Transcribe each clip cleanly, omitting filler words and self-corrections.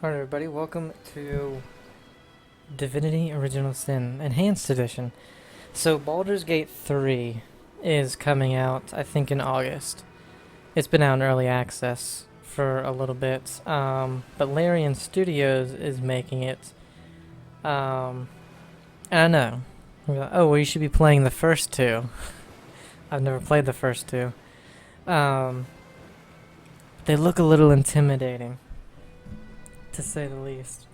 Alright everybody, welcome to Divinity Original Sin Enhanced Edition. So Baldur's Gate 3 is coming out, I think, in August. It's been out in early access for a little bit, but Larian Studios is making it. And I know. Oh, well, you should be playing the first two. I've never played the first two. They look a little intimidating, to say the least.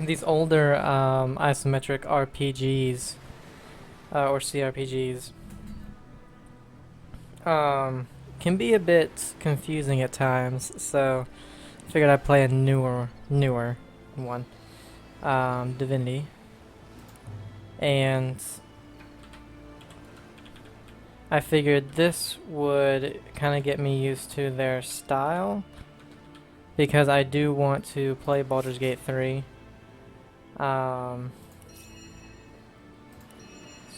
These older isometric RPGs or CRPGs can be a bit confusing at times, so I figured I'd play a newer one, Divinity, and I figured this would kind of get me used to their style because I do want to play Baldur's Gate 3. Let's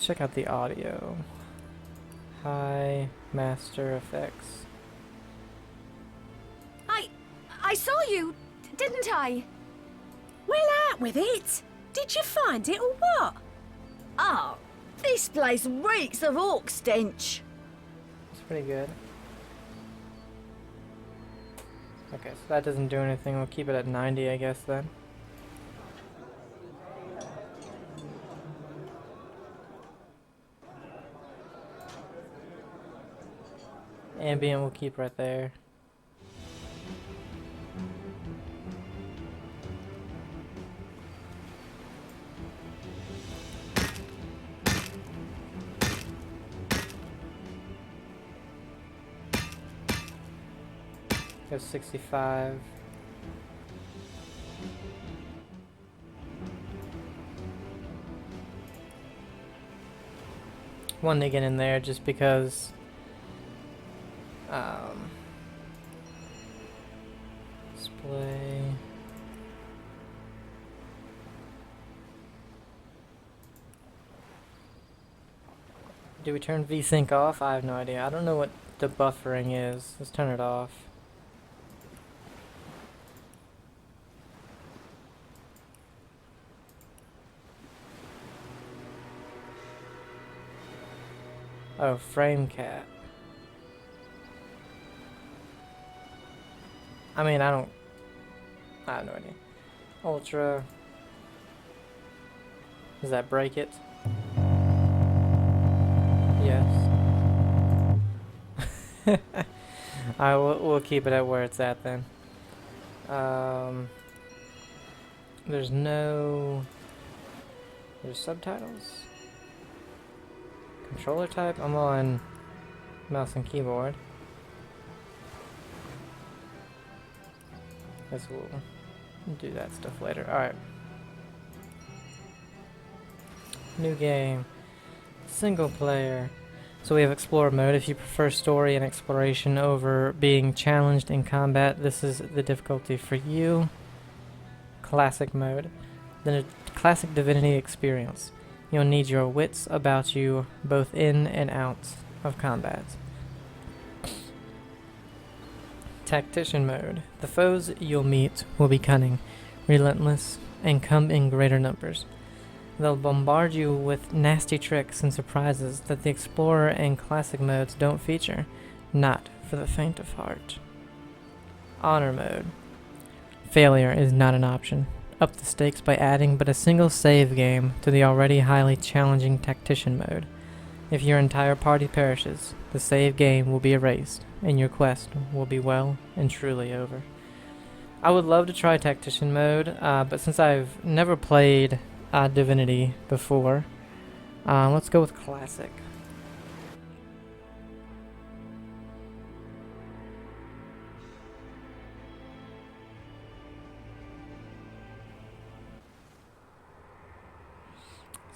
check out the audio. Hi, Master Effects. I saw you, didn't I? Well out with it! Did you find it or what? Oh, this place reeks of orc stench. It's pretty good. Okay, so that doesn't do anything. We'll keep it at 90, I guess, then. Ambient we'll keep right there. Go 65. Wanted to get in there just because display. Do we turn VSync off? I have no idea. I don't know what the buffering is. Let's turn it off. Oh, frame cap. I mean, I have no idea. Ultra. Does that break it? Yes. Alright, we'll keep it at where it's at then. There's subtitles? Controller type? I'm on mouse and keyboard. Guess we'll do that stuff later. Alright. New game. Single player. So we have Explorer mode. If you prefer story and exploration over being challenged in combat, this is the difficulty for you. Classic mode. Then a classic Divinity experience. You'll need your wits about you both in and out of combat. Tactician mode. The foes you'll meet will be cunning, relentless, and come in greater numbers. They'll bombard you with nasty tricks and surprises that the Explorer and Classic modes don't feature. Not for the faint of heart. Honor mode. Failure is not an option. Up the stakes by adding but a single save game to the already highly challenging Tactician mode. If your entire party perishes, the save game will be erased, and your quest will be well and truly over. I would love to try Tactician mode, but since I've never played Divinity before, let's go with Classic.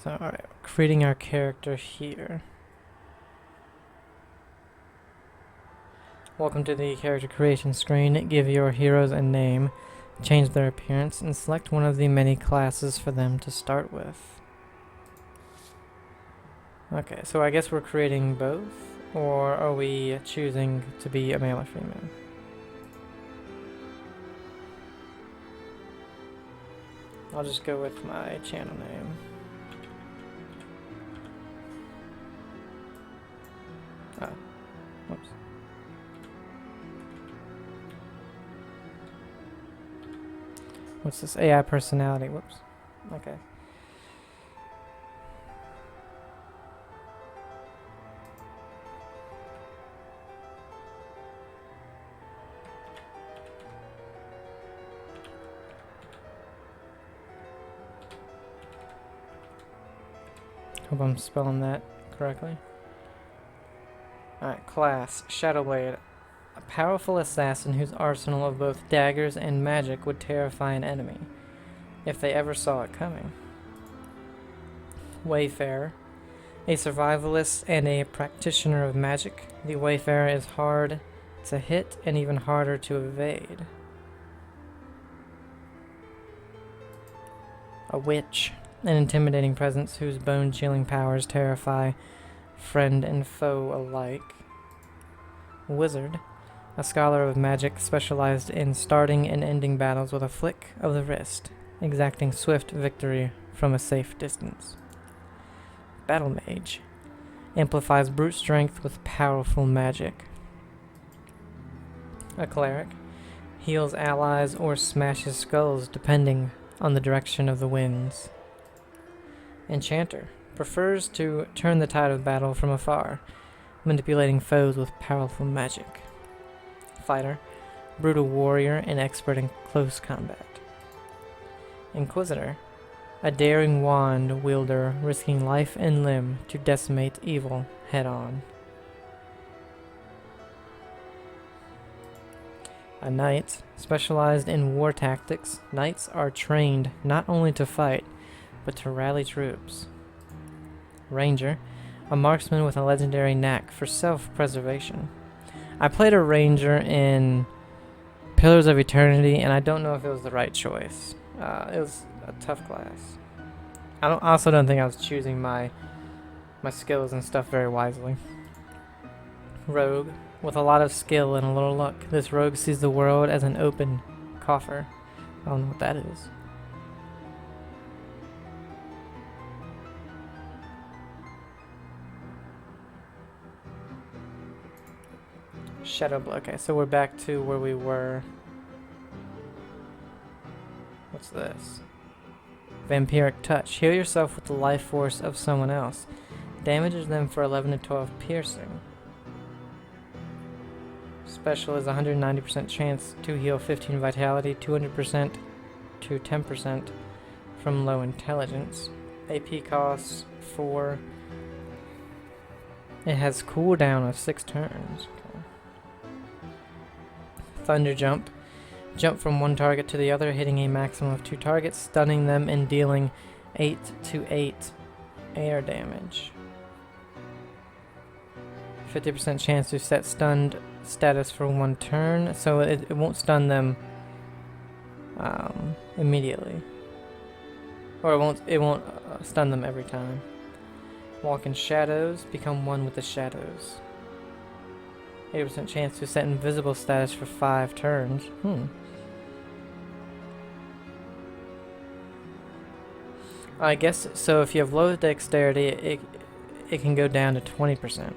So, alright, creating our character here. Welcome to the character creation screen. Give your heroes a name, change their appearance, and select one of the many classes for them to start with. Okay, so I guess we're creating both, or are we choosing to be a male or female? I'll just go with my channel name. Oh, whoops. What's this? AI personality. Whoops. Okay. Hope I'm spelling that correctly. Alright, class. Shadowblade. A powerful assassin whose arsenal of both daggers and magic would terrify an enemy, if they ever saw it coming. Wayfarer. A survivalist and a practitioner of magic, the Wayfarer is hard to hit and even harder to evade. A witch. An intimidating presence whose bone-chilling powers terrify friend and foe alike. Wizard. A scholar of magic specialized in starting and ending battles with a flick of the wrist, exacting swift victory from a safe distance. Battle Mage. Amplifies brute strength with powerful magic. A Cleric. Heals allies or smashes skulls depending on the direction of the winds. Enchanter. Prefers to turn the tide of battle from afar, manipulating foes with powerful magic. Fighter. Brutal warrior and expert in close combat. Inquisitor. A daring wand wielder risking life and limb to decimate evil head-on. A knight. Specialized in war tactics, knights are trained not only to fight, but to rally troops. Ranger. A marksman with a legendary knack for self-preservation. I played a ranger in Pillars of Eternity, and I don't know if it was the right choice. It was a tough class. I also don't think I was choosing my skills and stuff very wisely. Rogue. With a lot of skill and a little luck, this rogue sees the world as an open coffer. I don't know what that is. Shadowblade. Okay, so we're back to where we were. What's this? Vampiric Touch. Heal yourself with the life force of someone else. Damages them for 11 to 12 piercing. Special is 190% chance to heal 15 vitality, 200% to 10% from low intelligence. AP costs 4. It has cooldown of 6 turns. Okay. Thunder Jump. Jump from one target to the other, hitting a maximum of 2 targets, stunning them and dealing 8 to 8 air damage. 50% chance to set stunned status for 1 turn, so it won't stun them immediately, or it won't stun them every time. Walk in shadows, become one with the shadows. 80% chance to set invisible status for 5 turns. I guess so. If you have low dexterity, it can go down to 20%,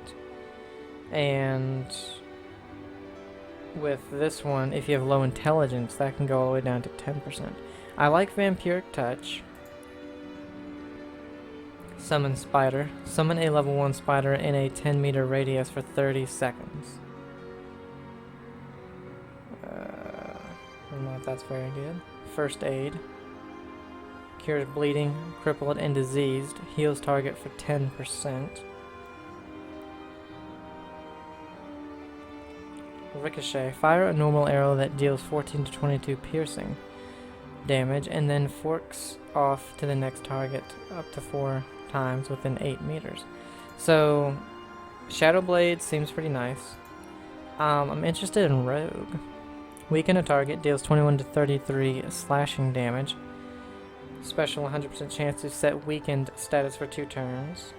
and with this one, if you have low intelligence, that can go all the way down to 10%. I like Vampiric Touch. Summon Spider. Summon a level 1 spider in a 10-meter radius for 30 seconds. I don't know if that's very good. First Aid. Cures bleeding, crippled, and diseased. Heals target for 10%. Ricochet. Fire a normal arrow that deals 14 to 22 piercing damage, and then forks off to the next target up to 4 times within 8 meters. So, Shadowblade seems pretty nice. I'm interested in Rogue. Weaken a target, deals 21 to 33 slashing damage. Special 100% chance to set weakened status for 2 turns.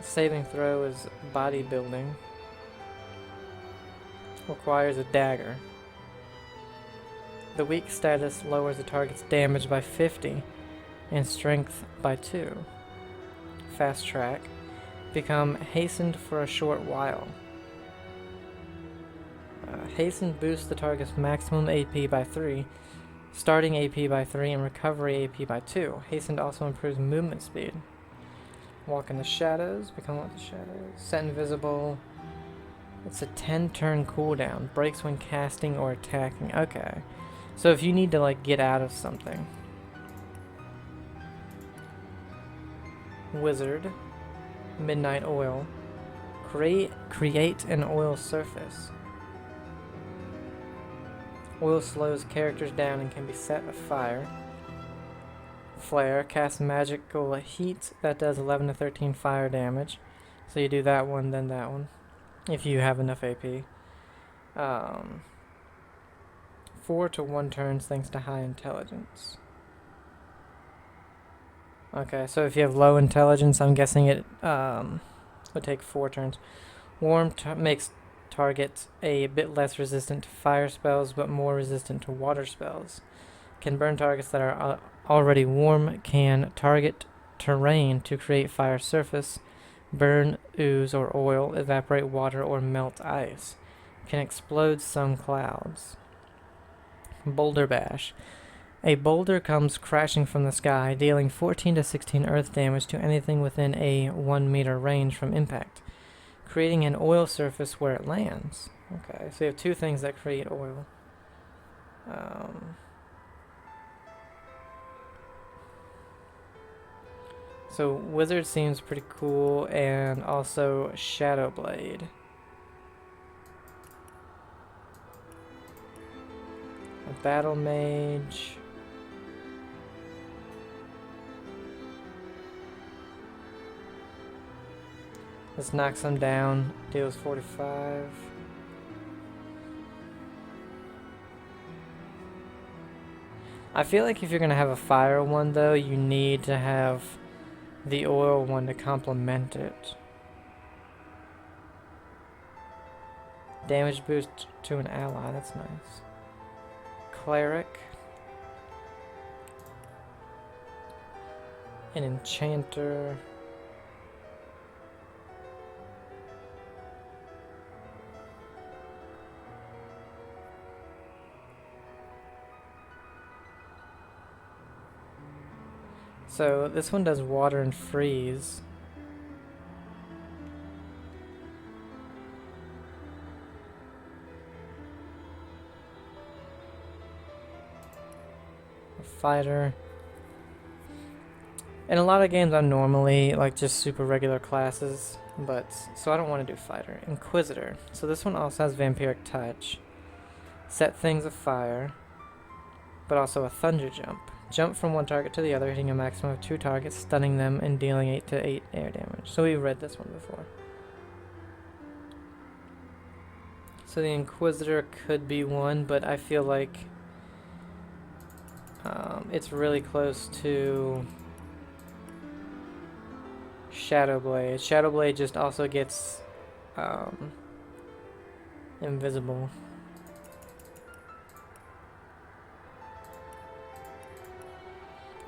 Saving throw is bodybuilding. Requires a dagger. The weak status lowers the target's damage by 50 and strength by 2. Fast track. Become hastened for a short while. Hasten boosts the target's maximum AP by 3, starting AP by 3, and recovery AP by 2. Hastened also improves movement speed. Walk in the shadows. Become one with the shadows. Set invisible. It's a 10-turn cooldown. Breaks when casting or attacking. Okay. So if you need to, like, get out of something. Wizard. Midnight oil. Create an oil surface. Oil slows characters down and can be set afire. Flare. Cast magical heat that does 11 to 13 fire damage. So you do that one, then that one. If you have enough AP. 4 to 1 turns thanks to high intelligence. Okay, so if you have low intelligence, I'm guessing it would take 4 turns. Warm makes targets a bit less resistant to fire spells, but more resistant to water spells. Can burn targets that are already warm. Can target terrain to create fire surface. Burn, ooze, or oil. Evaporate water or melt ice. Can explode some clouds. Boulder Bash. A boulder comes crashing from the sky, dealing 14 to 16 earth damage to anything within a 1 meter range from impact, creating an oil surface where it lands. Okay, so you have 2 things that create oil. So Wizard seems pretty cool, and also Shadow Blade. A Battle Mage. This knocks them down, deals 45. I feel like if you're gonna have a fire one though, you need to have the oil one to complement it. Damage boost to an ally, that's nice. Cleric. An enchanter. So this one does water and freeze. A fighter. In a lot of games I'm normally like just super regular classes, but so I don't want to do fighter. Inquisitor. So this one also has vampiric touch. Set things afire, but also a thunder jump. Jump from one target to the other, hitting a maximum of 2 targets, stunning them, and dealing 8 to 8 air damage. So we read this one before. So the Inquisitor could be one, but I feel like it's really close to Shadow Blade. Shadow Blade just also gets invisible.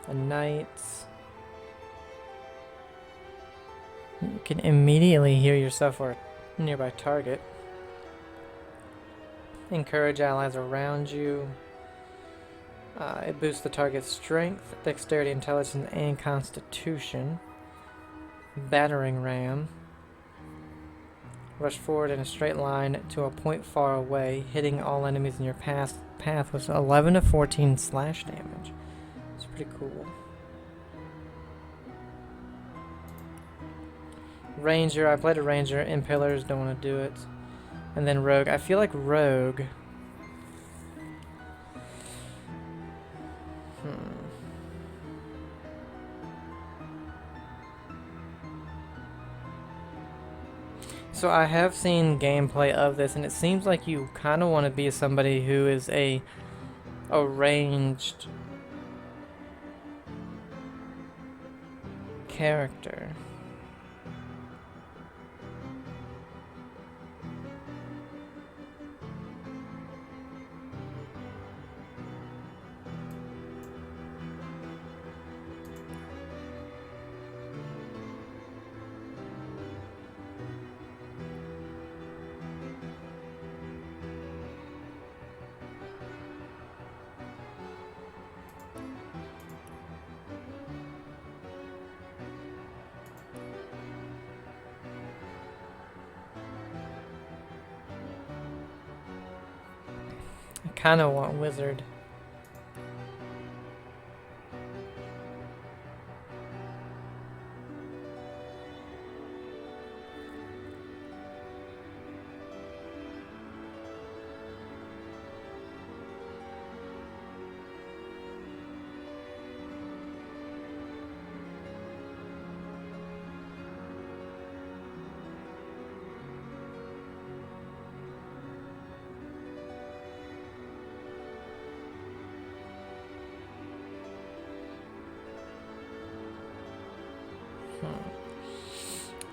A knight. You can immediately heal yourself or a nearby target. Encourage allies around you. It boosts the target's strength, dexterity, intelligence, and constitution. Battering ram. Rush forward in a straight line to a point far away, hitting all enemies in your path with 11 to 14 slash damage. It's pretty cool. Ranger, I played a Ranger. Impalers, don't want to do it. And then Rogue. I feel like Rogue. So I have seen gameplay of this, and it seems like you kind of want to be somebody who is a ranged character. kind of want wizard.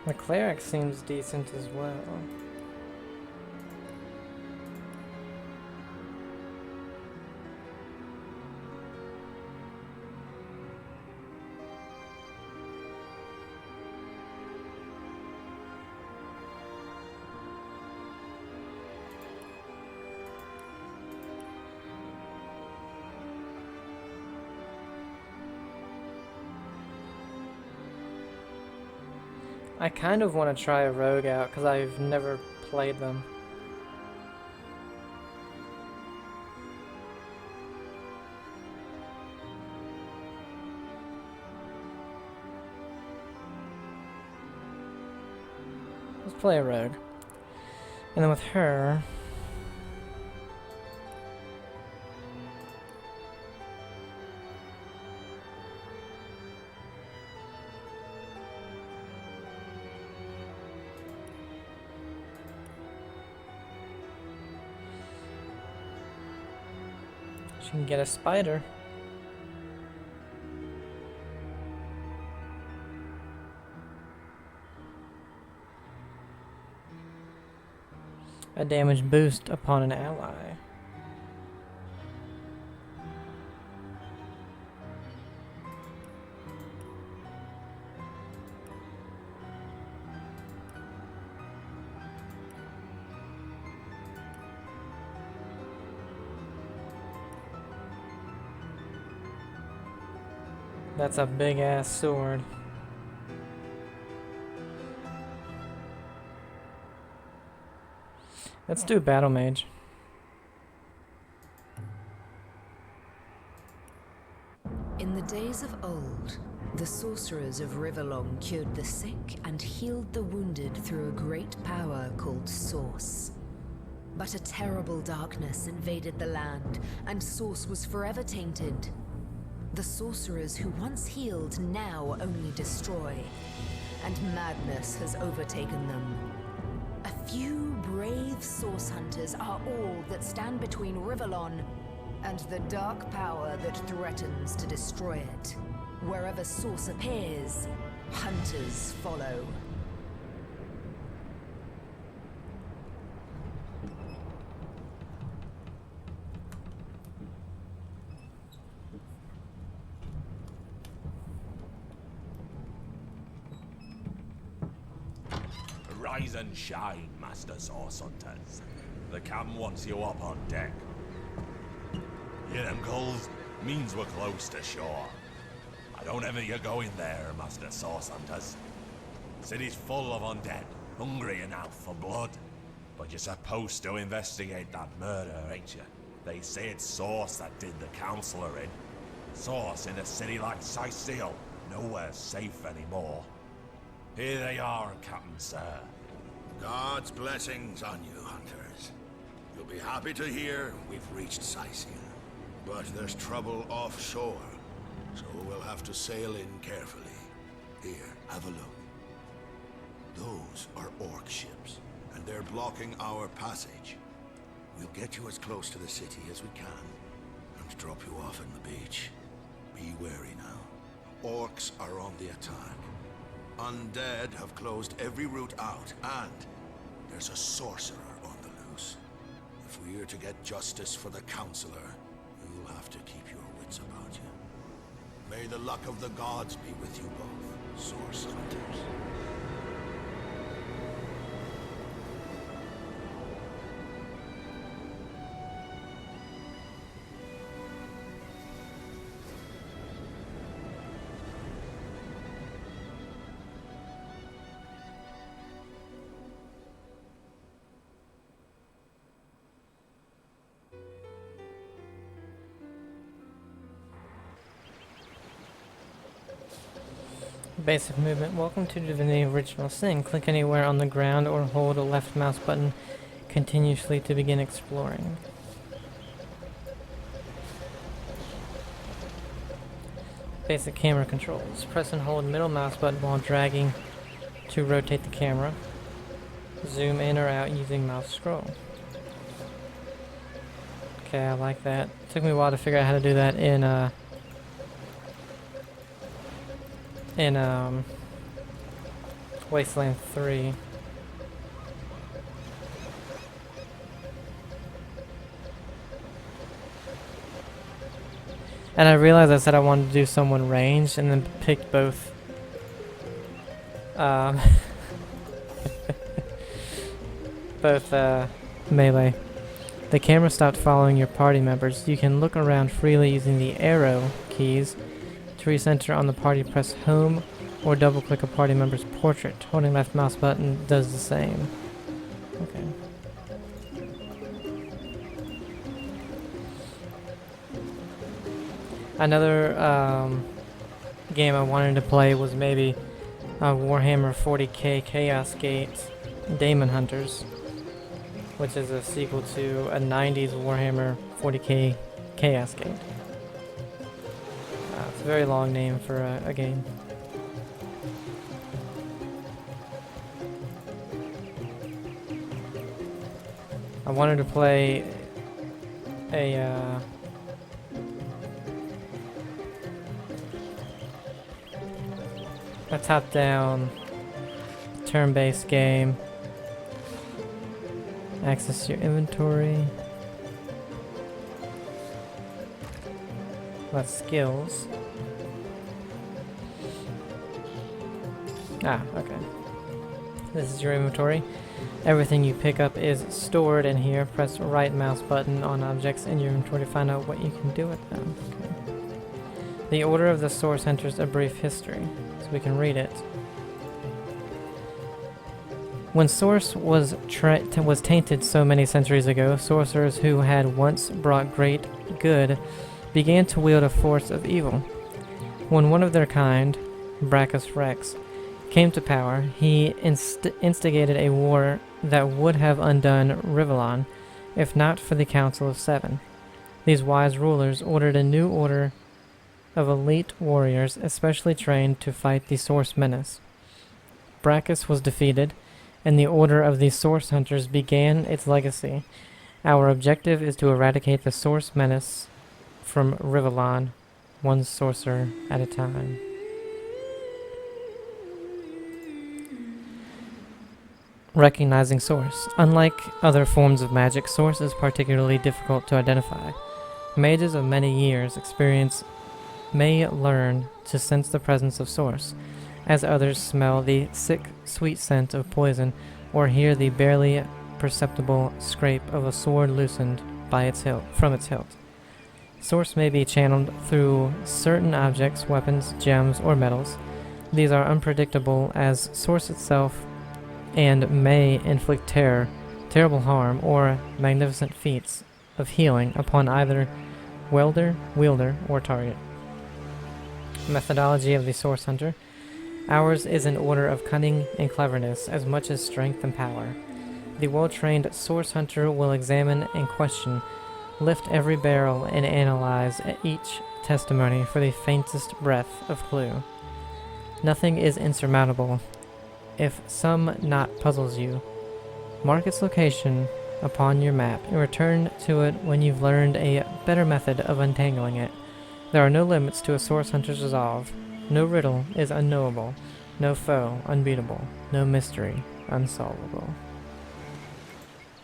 The cleric seems decent as well. I kind of want to try a rogue out because I've never played them. Let's play a rogue. And then with her... she can get a spider. A damage boost upon an ally. That's a big ass sword. Let's do Battle Mage. In the days of old, the sorcerers of Riverlong cured the sick and healed the wounded through a great power called Source. But a terrible darkness invaded the land, and Source was forever tainted. The sorcerers who once healed now only destroy, and madness has overtaken them. A few brave Source hunters are all that stand between Riverlon and the dark power that threatens to destroy it. Wherever Source appears, hunters follow. Rise and shine, Master Source Hunters. The captain wants you up on deck. Hear them calls? Means we're close to shore. I don't ever you go in there, Master Source Hunters. City's full of undead, hungry enough for blood. But you're supposed to investigate that murder, ain't you? They say it's Source that did the Counselor in. Source in a city like Sicil, nowhere safe anymore. Here they are, Captain Sir. God's blessings on you, hunters. You'll be happy to hear we've reached Sicil. But there's trouble offshore, so we'll have to sail in carefully. Here, have a look. Those are orc ships, and they're blocking our passage. We'll get you as close to the city as we can, and drop you off on the beach. Be wary now. Orcs are on the attack. Undead have closed every route out, and there's a sorcerer on the loose. If we're to get justice for the Counselor, you'll have to keep your wits about you. May the luck of the gods be with you both, Source Hunters. Basic movement. Welcome to Divinity Original Sin. Click anywhere on the ground or hold a left mouse button continuously to begin exploring. Basic camera controls. Press and hold middle mouse button while dragging to rotate the camera. Zoom in or out using mouse scroll. Okay, I like that. Took me a while to figure out how to do that in Wasteland 3. And I realized I said I wanted to do someone ranged and then picked both. Both melee. The camera stopped following your party members. You can look around freely using the arrow keys. To recenter on the party, press home or double click a party member's portrait. Holding left mouse button does the same. Okay. Another game I wanted to play was maybe Warhammer 40k Chaos Gate Daemon Hunters, which is a sequel to a 90s Warhammer 40k Chaos Gate. It's a very long name for a game. I wanted to play a top-down turn-based game. Access your inventory. Less skills. Ah, okay. This is your inventory. Everything you pick up is stored in here. Press right mouse button on objects in your inventory to find out what you can do with them. Okay. The Order of the Source enters a brief history, so we can read it. When Source was tainted so many centuries ago, sorcerers who had once brought great good began to wield a force of evil. When one of their kind, Brachus Rex, came to power, he instigated a war that would have undone Rivellon, if not for the Council of Seven. These wise rulers ordered a new order of elite warriors especially trained to fight the Source menace. Brachus was defeated, and the Order of the Source Hunters began its legacy. Our objective is to eradicate the Source menace from Rivellon, one sorcerer at a time. Recognizing Source. Unlike other forms of magic, Source is particularly difficult to identify. Mages of many years' experience may learn to sense the presence of Source, as others smell the sick, sweet scent of poison or hear the barely perceptible scrape of a sword loosened by its hilt, from its hilt. Source may be channeled through certain objects, weapons, gems, or metals. These are unpredictable as Source itself and may inflict terrible harm, or magnificent feats of healing upon either wielder, or target. Methodology of the Source Hunter. Ours is an order of cunning and cleverness as much as strength and power. The well-trained Source Hunter will examine and question, lift every barrel, and analyze each testimony for the faintest breath of clue. Nothing is insurmountable. If some knot puzzles you, mark its location upon your map and return to it when you've learned a better method of untangling it. There are no limits to a Source Hunter's resolve. No riddle is unknowable, no foe unbeatable, no mystery unsolvable.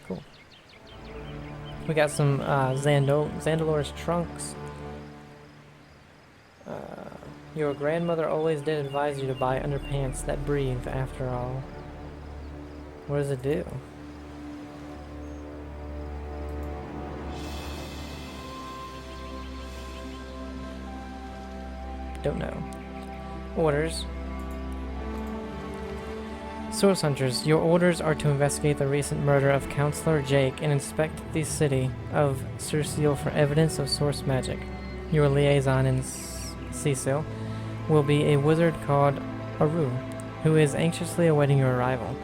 Cool. We got some Zandalor's trunks. Your grandmother always did advise you to buy underpants that breathe, after all. What does it do? Don't know. Orders. Source Hunters, your orders are to investigate the recent murder of Counselor Jake and inspect the city of Circeal for evidence of source magic. Your liaison in Cecil will be a wizard called Aru, who is anxiously awaiting your arrival.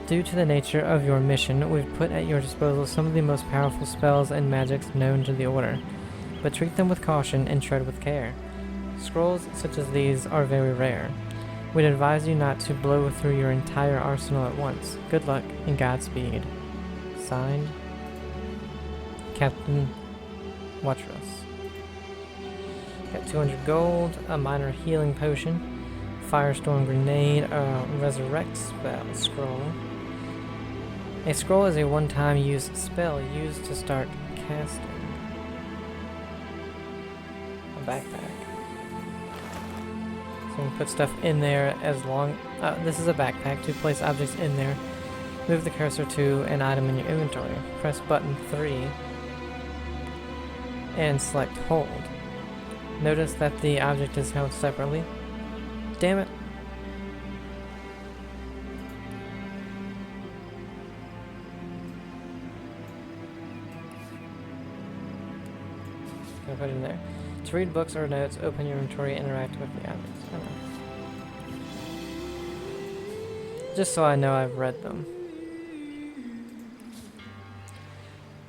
Due to the nature of your mission, we've put at your disposal some of the most powerful spells and magics known to the Order, but treat them with caution and tread with care. Scrolls such as these are very rare. We'd advise you not to blow through your entire arsenal at once. Good luck and Godspeed. Signed, Captain Watros. Got 200 gold, a minor healing potion, Firestorm Grenade, a Resurrect spell scroll. A scroll is a one-time use spell used to start casting. A backpack. So we can put stuff in there as long... this is a backpack. To place objects in there, move the cursor to an item in your inventory. Press button 3 and select hold. Notice that the object is held separately. Damn it. Gonna put it in there. To read books or notes, open your inventory, interact with the objects. Just so I know I've read them.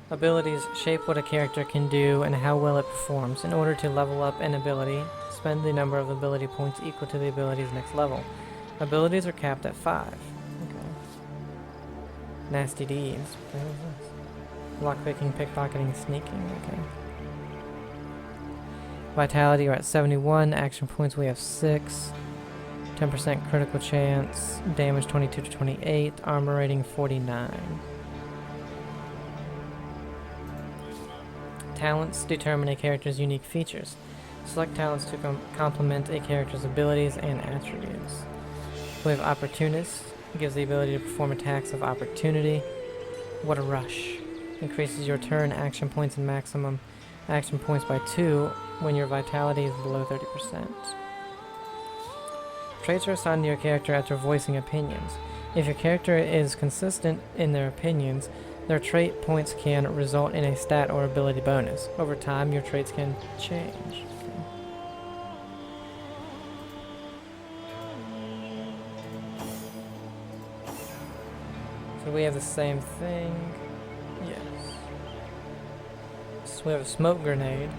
Abilities shape what a character can do and how well it performs. In order to level up an ability, spend the number of ability points equal to the ability's next level. Abilities are capped at 5. Okay. Nasty deeds. What the hell is this? Lockpicking, pickpocketing, sneaking. Okay. Vitality, we're at 71. Action points, we have 6. 10% critical chance. Damage 22 to 28. Armor rating 49. Talents determine a character's unique features. Select talents to complement a character's abilities and attributes. We have Opportunist. Gives the ability to perform attacks of opportunity. What a Rush. Increases your turn action points and maximum action points by 2 when your vitality is below 30%. Traits are assigned to your character after voicing opinions. If your character is consistent in their opinions, their trait points can result in a stat or ability bonus. Over time, your traits can change. Okay. So we have the same thing. Yes. So we have a smoke grenade.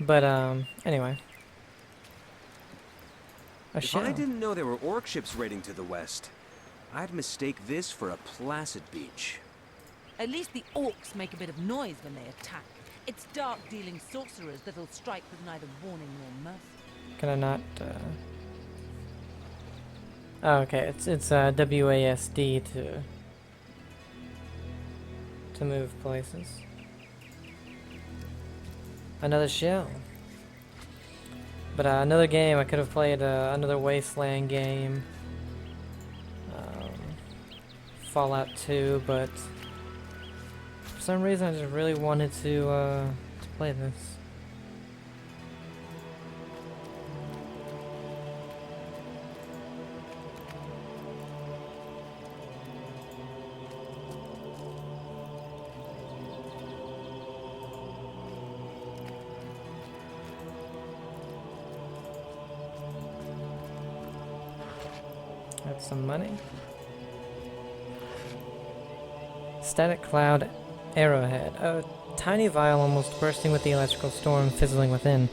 But, anyway. If I didn't know there were orc ships raiding to the west, I'd mistake this for a placid beach. At least the orcs make a bit of noise when they attack. It's dark-dealing sorcerers that'll strike with neither warning nor mercy. Can I not, Oh, okay, it's WASD to move places. Another shell. But another game, I could have played another Wasteland game. Fallout 2, but for some reason I just really wanted to play this. Have some money. Static cloud arrowhead. A tiny vial almost bursting with the electrical storm fizzling within.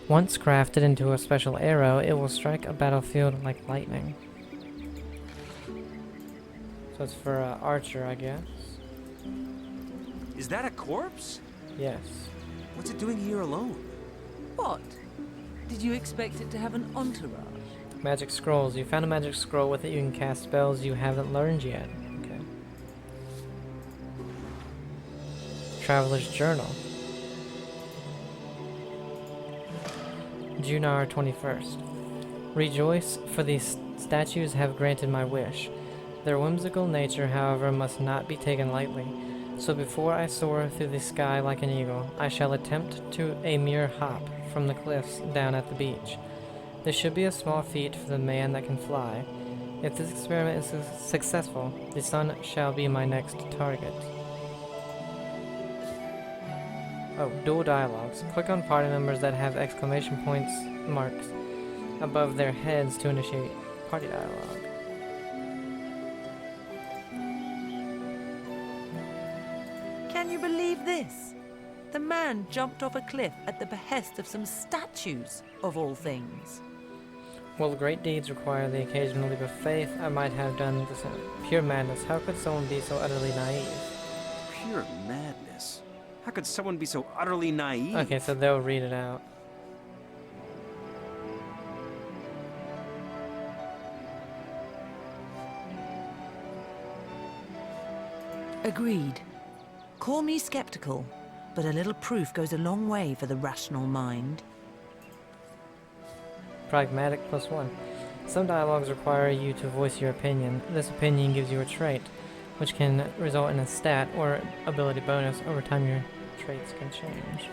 Once crafted into a special arrow, it will strike a battlefield like lightning. So it's for Archer, I guess. Is that a corpse? Yes. What's it doing here alone? What? Did you expect it to have an entourage? Magic scrolls. You found a magic scroll. With it you can cast spells you haven't learned yet. Okay. Traveler's Journal. Junar 21st. Rejoice, for these statues have granted my wish. Their whimsical nature, however, must not be taken lightly. So before I soar through the sky like an eagle, I shall attempt to a mere hop from the cliffs down at the beach. This should be a small feat for the man that can fly. If this experiment is successful, the sun shall be my next target. Oh, dual dialogues. Click on party members that have exclamation points marks above their heads to initiate party dialogue. Can you believe this? The man jumped off a cliff at the behest of some statues, of all things. While great deeds require the occasional leap of faith, I might have done the same. Pure madness. How could someone be so utterly naive? Pure madness. How could someone be so utterly naive? Okay, so they'll read it out. Agreed. Call me skeptical, but a little proof goes a long way for the rational mind. Pragmatic +1. Some dialogues require you to voice your opinion. This opinion gives you a trait, which can result in a stat or ability bonus. Over time, your traits can change.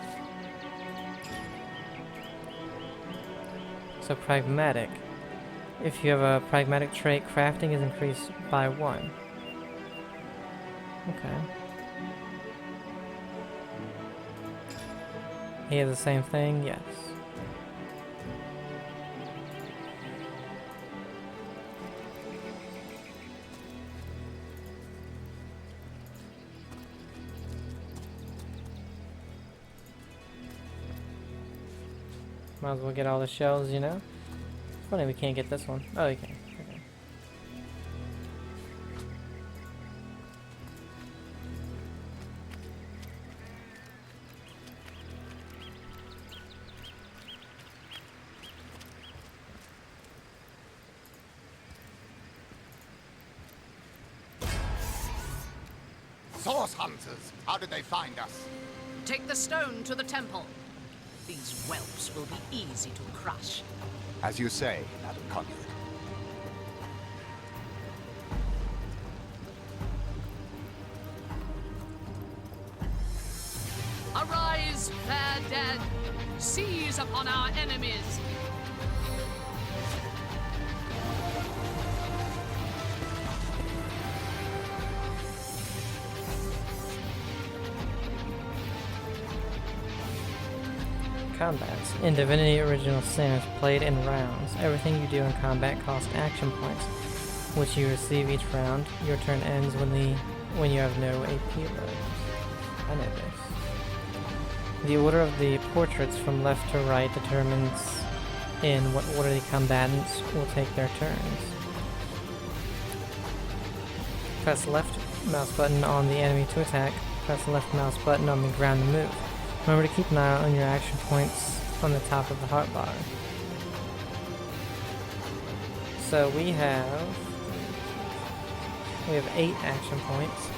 So pragmatic. If you have a pragmatic trait, crafting is increased by 1. Okay. He has the same thing? Yes. Might as well get all the shells, you know? Funny we can't get this one. Oh, you can. Okay. Source hunters! How did they find us? Take the stone to the temple. These whelps will be easy to crush. As you say, Madam Conduit. Arise, fair dead! Seize upon our enemies! Combats. In Divinity Original Sin is played in rounds. Everything you do in combat costs action points, which you receive each round. Your turn ends when you have no AP loads. I know this. The order of the portraits from left to right determines in what order the combatants will take their turns. Press left mouse button on the enemy to attack. Press left mouse button on the ground to move. Remember to keep an eye on your action points on the top of the hotbar. So we have 8 action points.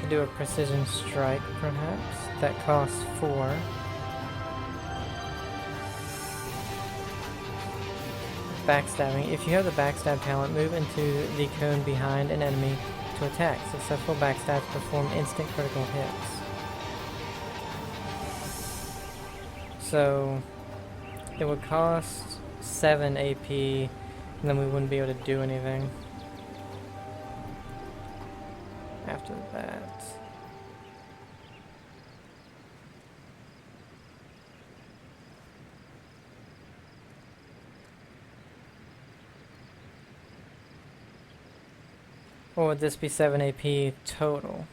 Could do a precision strike, perhaps. That costs 4. Backstabbing. If you have the backstab talent, move into the cone behind an enemy to attack. Successful backstabs perform instant critical hits. So it would cost 7 AP, and then we wouldn't be able to do anything after that. Or would this be 7 AP total?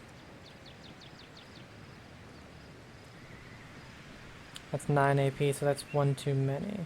That's 9 AP, so that's 1 too many.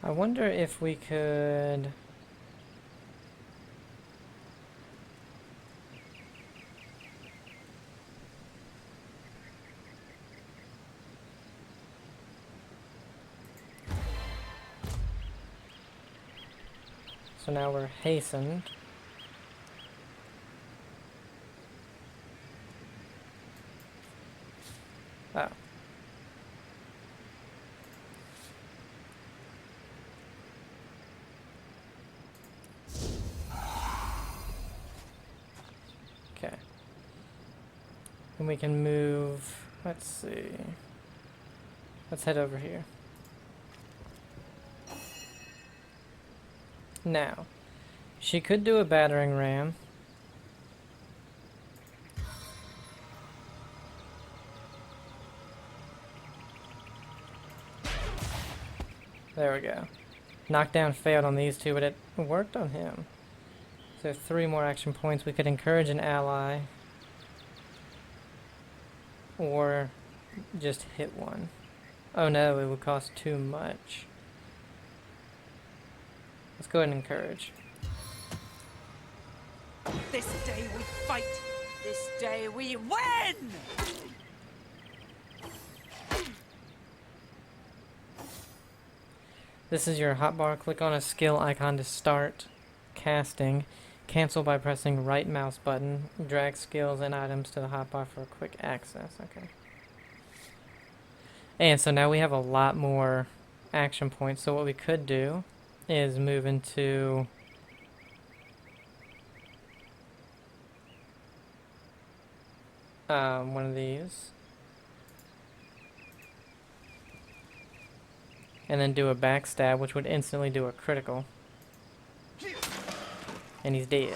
I wonder if we could... So now we're hastened. Oh. Okay. And we can move, let's see. Let's head over here. Now, she could do a battering ram. There we go. Knockdown failed on these two, but it worked on him. So 3 more action points. We could encourage an ally. Or just hit one. Oh no, it would cost too much. Let's go ahead and encourage. This day we fight. This day we win! This is your hotbar. Click on a skill icon to start casting. Cancel by pressing right mouse button. Drag skills and items to the hotbar for quick access. Okay. And so now we have a lot more action points. So what we could do is move into one of these. And then do a backstab, which would instantly do a critical. And he's dead.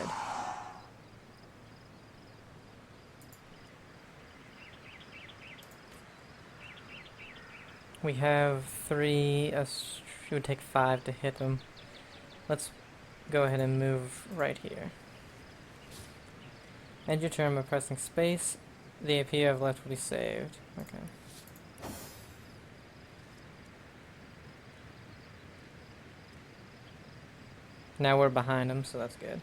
We have 3, it would take 5 to hit him. Let's go ahead and move right here. End your turn by pressing space. The AP you have left will be saved. Okay. Now we're behind him, so that's good.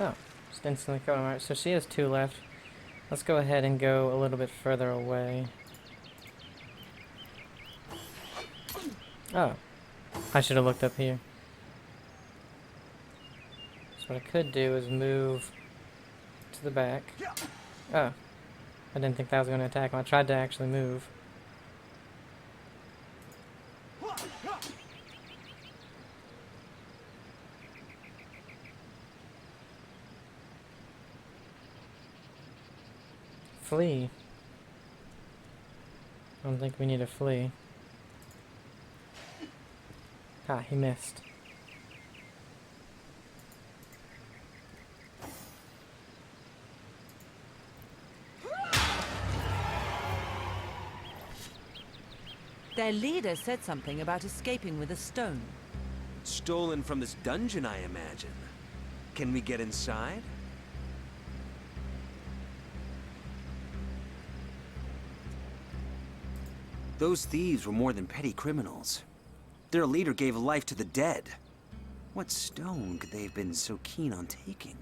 Oh, just instantly killed him. Alright, so she has 2 left. Let's go ahead and go a little bit further away. Oh, I should have looked up here. So what I could do is move to the back. Oh, I didn't think that was going to attack him. I tried to actually move. Flee. I don't think we need to flee. Ah, he missed. Their leader said something about escaping with a stone. Stolen from this dungeon, I imagine. Can we get inside? Those thieves were more than petty criminals. Their leader gave life to the dead. What stone could they have been so keen on taking?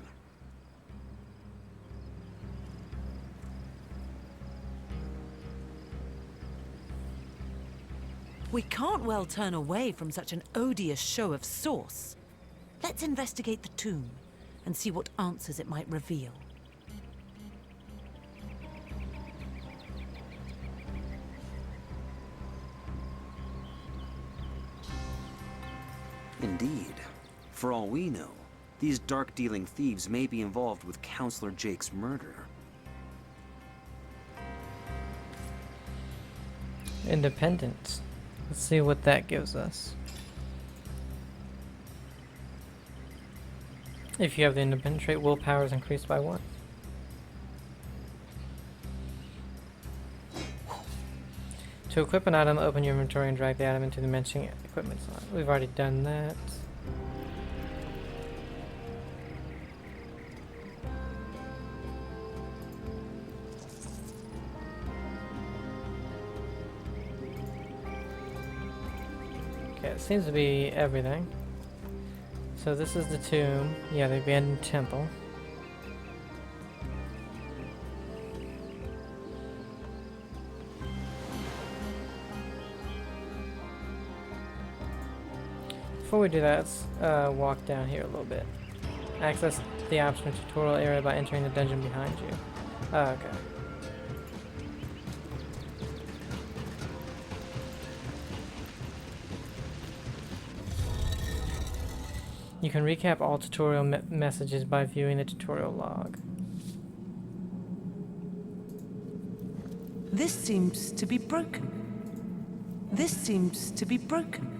We can't well turn away from such an odious show of sauce. Let's investigate the tomb and see what answers it might reveal. Indeed. For all we know, these dark-dealing thieves may be involved with Counselor Jake's murder. Independence. Let's see what that gives us. If you have the independent trait, willpower is increased by 1. To equip an item, open your inventory and drag the item into the mentioned equipment slot. We've already done that. Okay, it seems to be everything. So this is the tomb. Yeah, the abandoned temple. Before we do that, let's walk down here a little bit. Access the optional tutorial area by entering the dungeon behind you. Okay. You can recap all tutorial messages by viewing the tutorial log. This seems to be broken. This seems to be broken.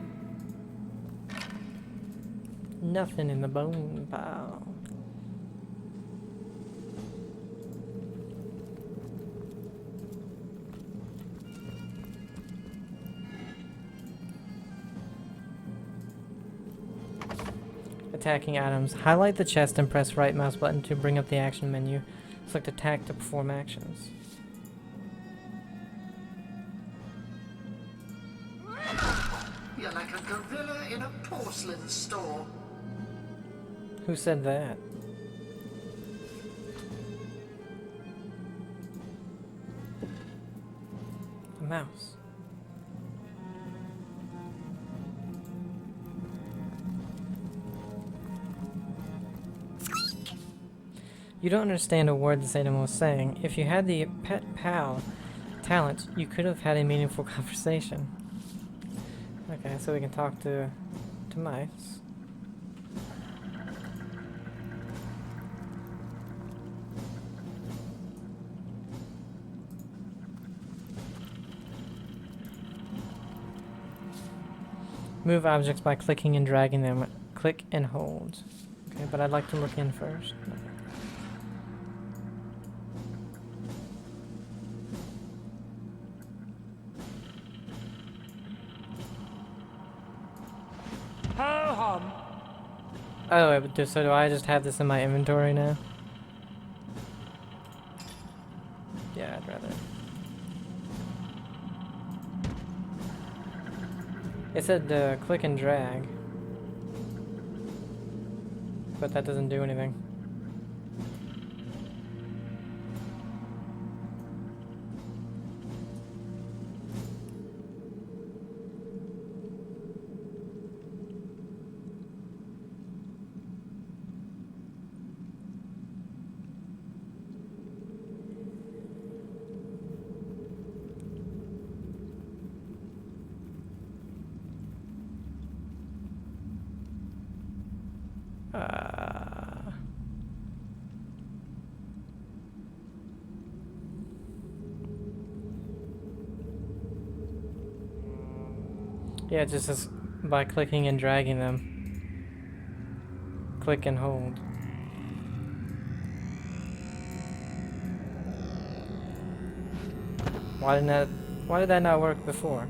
Nothing in the bone pile. Attacking items. Highlight the chest and press right mouse button to bring up the action menu. Select attack to perform actions. You're like a gorilla in a porcelain store. Who said that? A mouse. You don't understand a word this animal is saying. If you had the pet pal talent, you could have had a meaningful conversation. Okay, so we can talk to mice. Move objects by clicking and dragging them. Click and hold. Okay, but I'd like to look in first. Okay. Ho-hum! Oh, wait, but so do I just have this in my inventory now? Yeah, I'd rather. It said click and drag. But that doesn't do anything. Yeah, it just says by clicking and dragging them. Click and hold. Why did that not work before?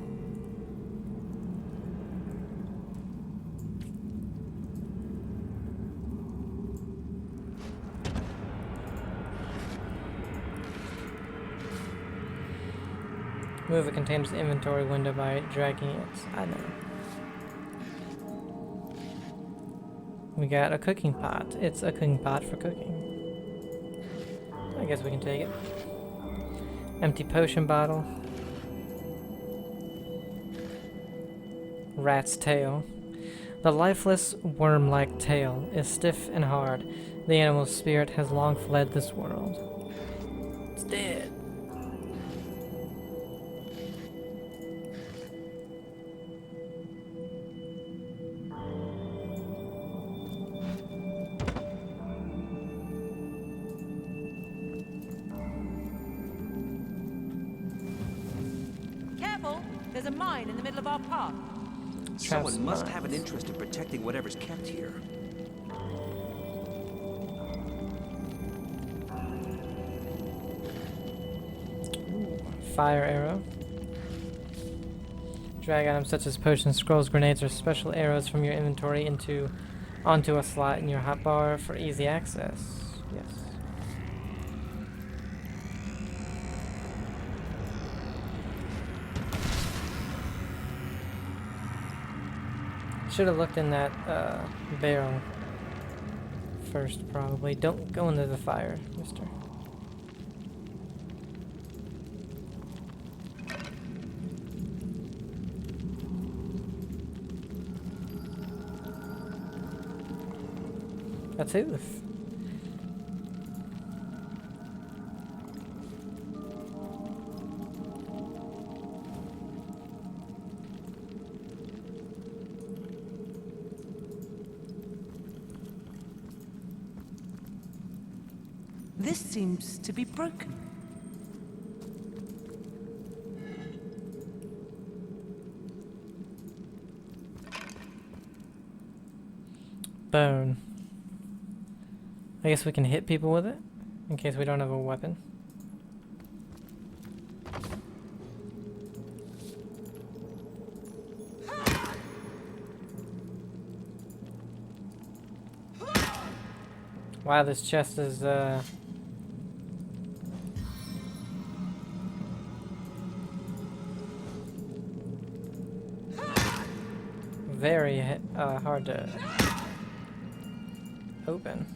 Move a container's inventory window by dragging it. I know. We got a cooking pot. It's a cooking pot for cooking. I guess we can take it. Empty potion bottle. Rat's tail. The lifeless, worm-like tail is stiff and hard. The animal's spirit has long fled this world. It's dead. Careful! There's a mine in the middle of our path. Someone must have an interest in protecting whatever's kept here. Fire arrow. Drag items such as potions, scrolls, grenades, or special arrows from your inventory onto a slot in your hotbar for easy access. Yes. Should have looked in that barrel first, probably. Don't go into the fire, mister. A tooth. This seems to be broken. Bone. I guess we can hit people with it, in case we don't have a weapon. Wow, this chest is, very hard to open.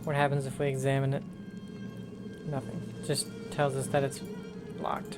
What happens if we examine it? Nothing. Just tells us that it's locked.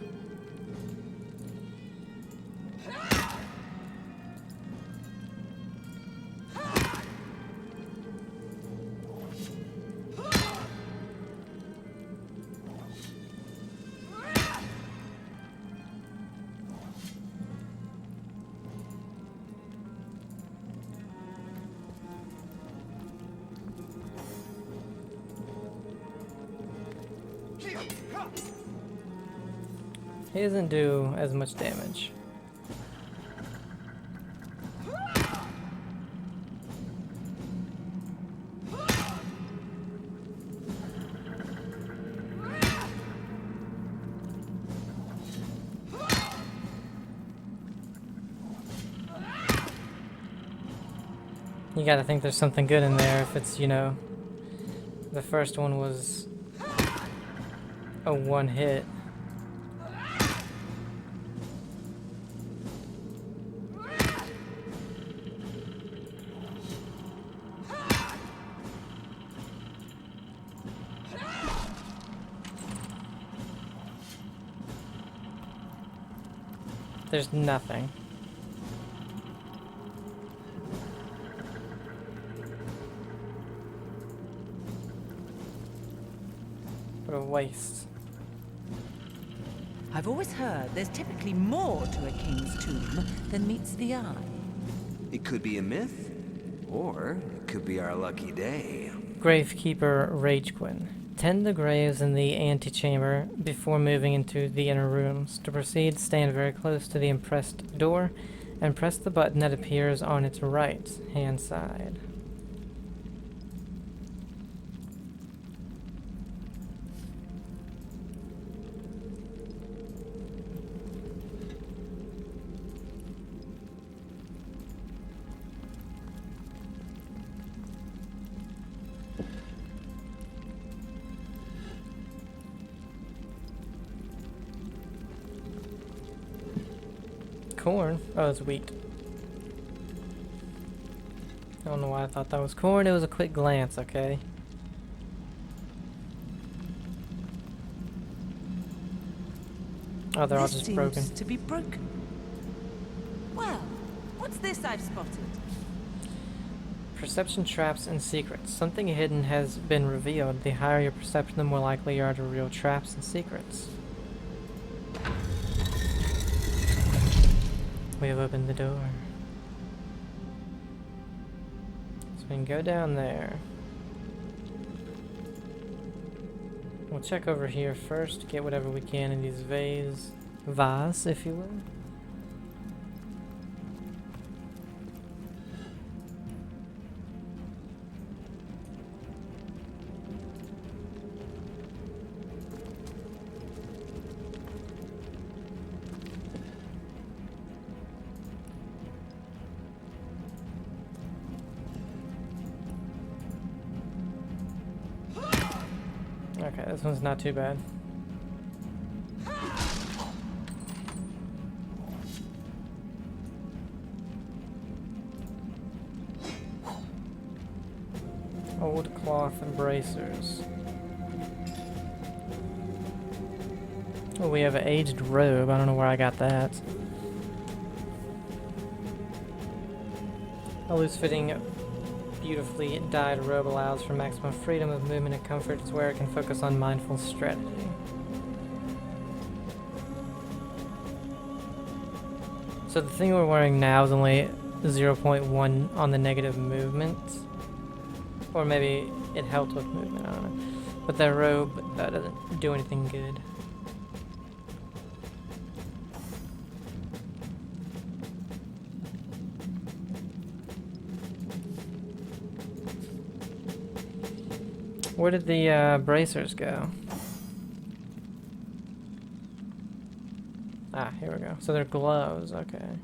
He doesn't do as much damage. You gotta think there's something good in there if it's, you know, the first one was a one hit. There's nothing. What a waste. I've always heard there's typically more to a king's tomb than meets the eye. It could be a myth, or it could be our lucky day. Gravekeeper Ragequin. Tend the graves in the antechamber before moving into the inner rooms. To proceed, stand very close to the impressed door and press the button that appears on its right hand side. Corn? Oh, it's wheat. I don't know why I thought that was corn. It was a quick glance, okay? Oh, they're all just broken. This seems to be broken. Well, what's this I've spotted? Perception traps and secrets. Something hidden has been revealed. The higher your perception, the more likely you are to reveal traps and secrets. We have opened the door. So we can go down there. We'll check over here first, get whatever we can in these vase, if you will. Okay, this one's not too bad. Gold cloth bracers. Oh, we have an aged robe. I don't know where I got that. A loose-fitting, beautifully dyed robe allows for maximum freedom of movement and comfort. Its wearer can focus on mindful strategy. So the thing we're wearing now is only 0.1 on the negative movement. Or maybe it helped with movement, I don't know. But that robe doesn't do anything good. Where did the bracers go? Ah, here we go. So they're gloves, okay.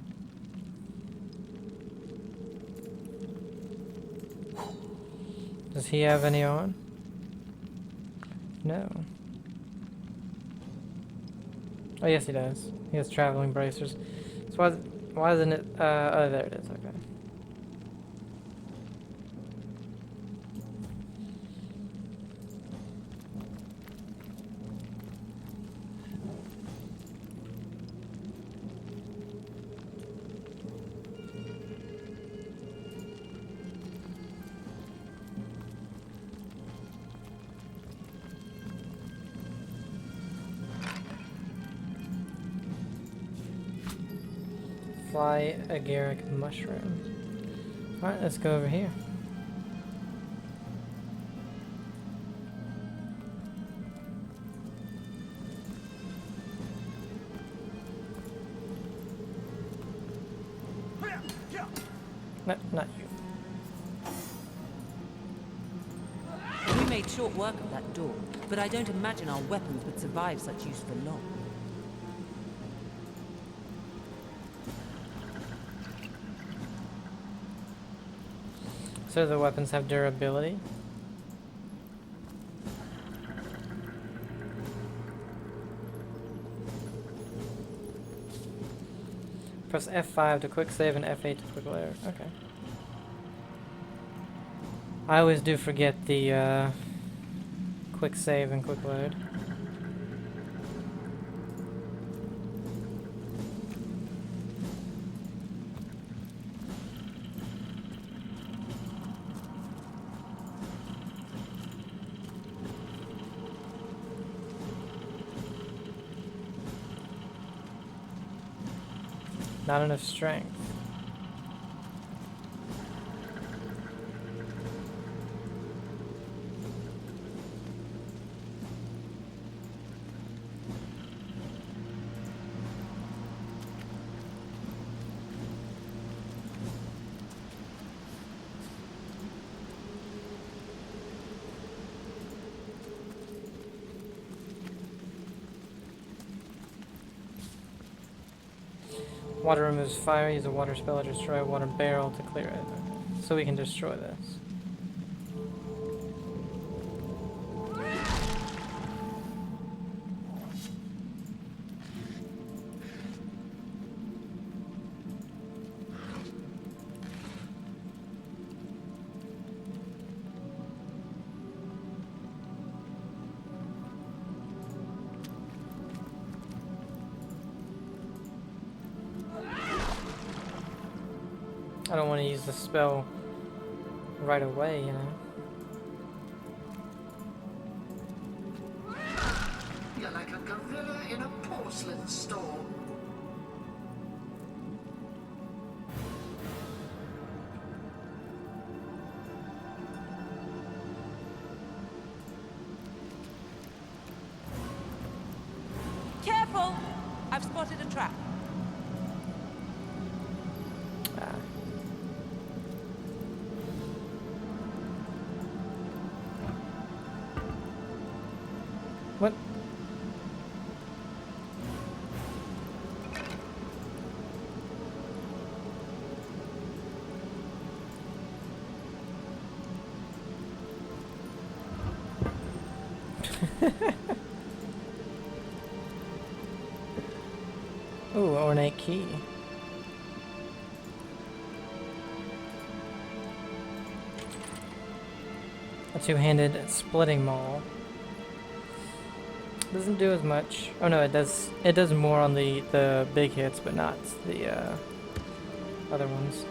Does he have any on? No. Oh yes he does. He has traveling bracers. So why isn't it, oh there it is, okay. Fly agaric mushroom. Alright, let's go over here. No, not you. We made short work of that door, but I don't imagine our weapons would survive such use for long. So the weapons have durability. Press F5 to quick save and F8 to quick load. Okay. I always do forget the quick save and quick load. Not enough strength. Water removes fire. Use a water spell to destroy a water barrel to clear it. So we can destroy this. I don't want to use the spell right away, you know. You're like a gorilla in a porcelain store. Careful! I've spotted a trap. What? Ooh, ornate key. A two-handed splitting maul. Doesn't do as much. Oh no, it does. It does more on the big hits, but not the other ones.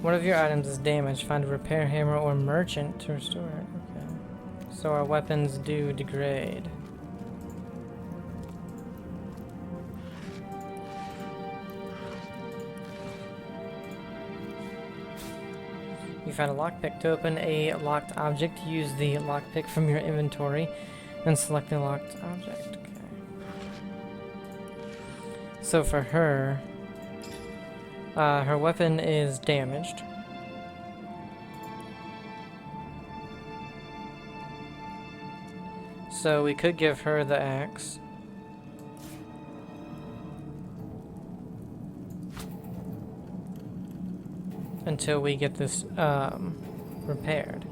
One of your items is damaged. Find a repair hammer or merchant to restore it. Okay. So our weapons do degrade. You found a lockpick. To open a locked object, use the lockpick from your inventory and select the locked object. Okay. So for her, her weapon is damaged. So we could give her the axe. Until we get this repaired.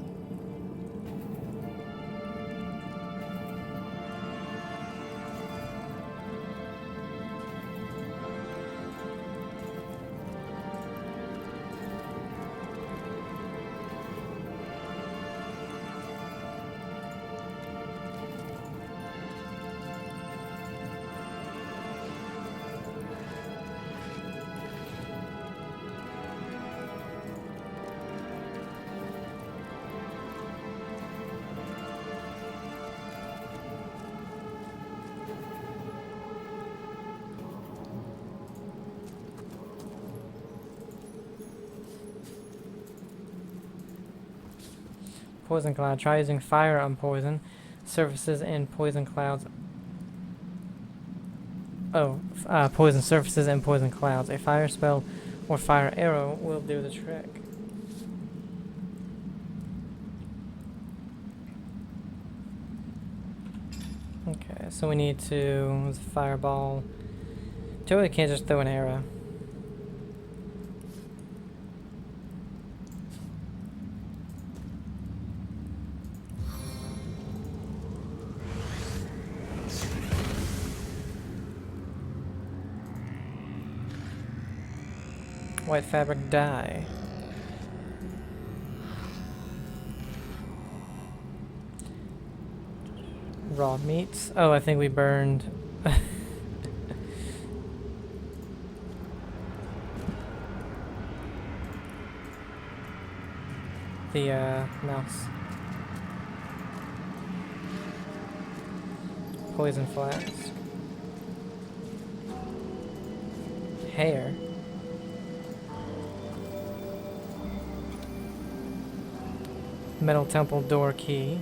Poison cloud. Try using fire on poison surfaces and poison clouds. Oh, poison surfaces and poison clouds. A fire spell or fire arrow will do the trick. Okay, so we need to fireball. Totally can't just throw an arrow. White fabric dye. Raw meats. Oh, I think we burned. The mouse. Poison flask. Hair. Metal temple door key.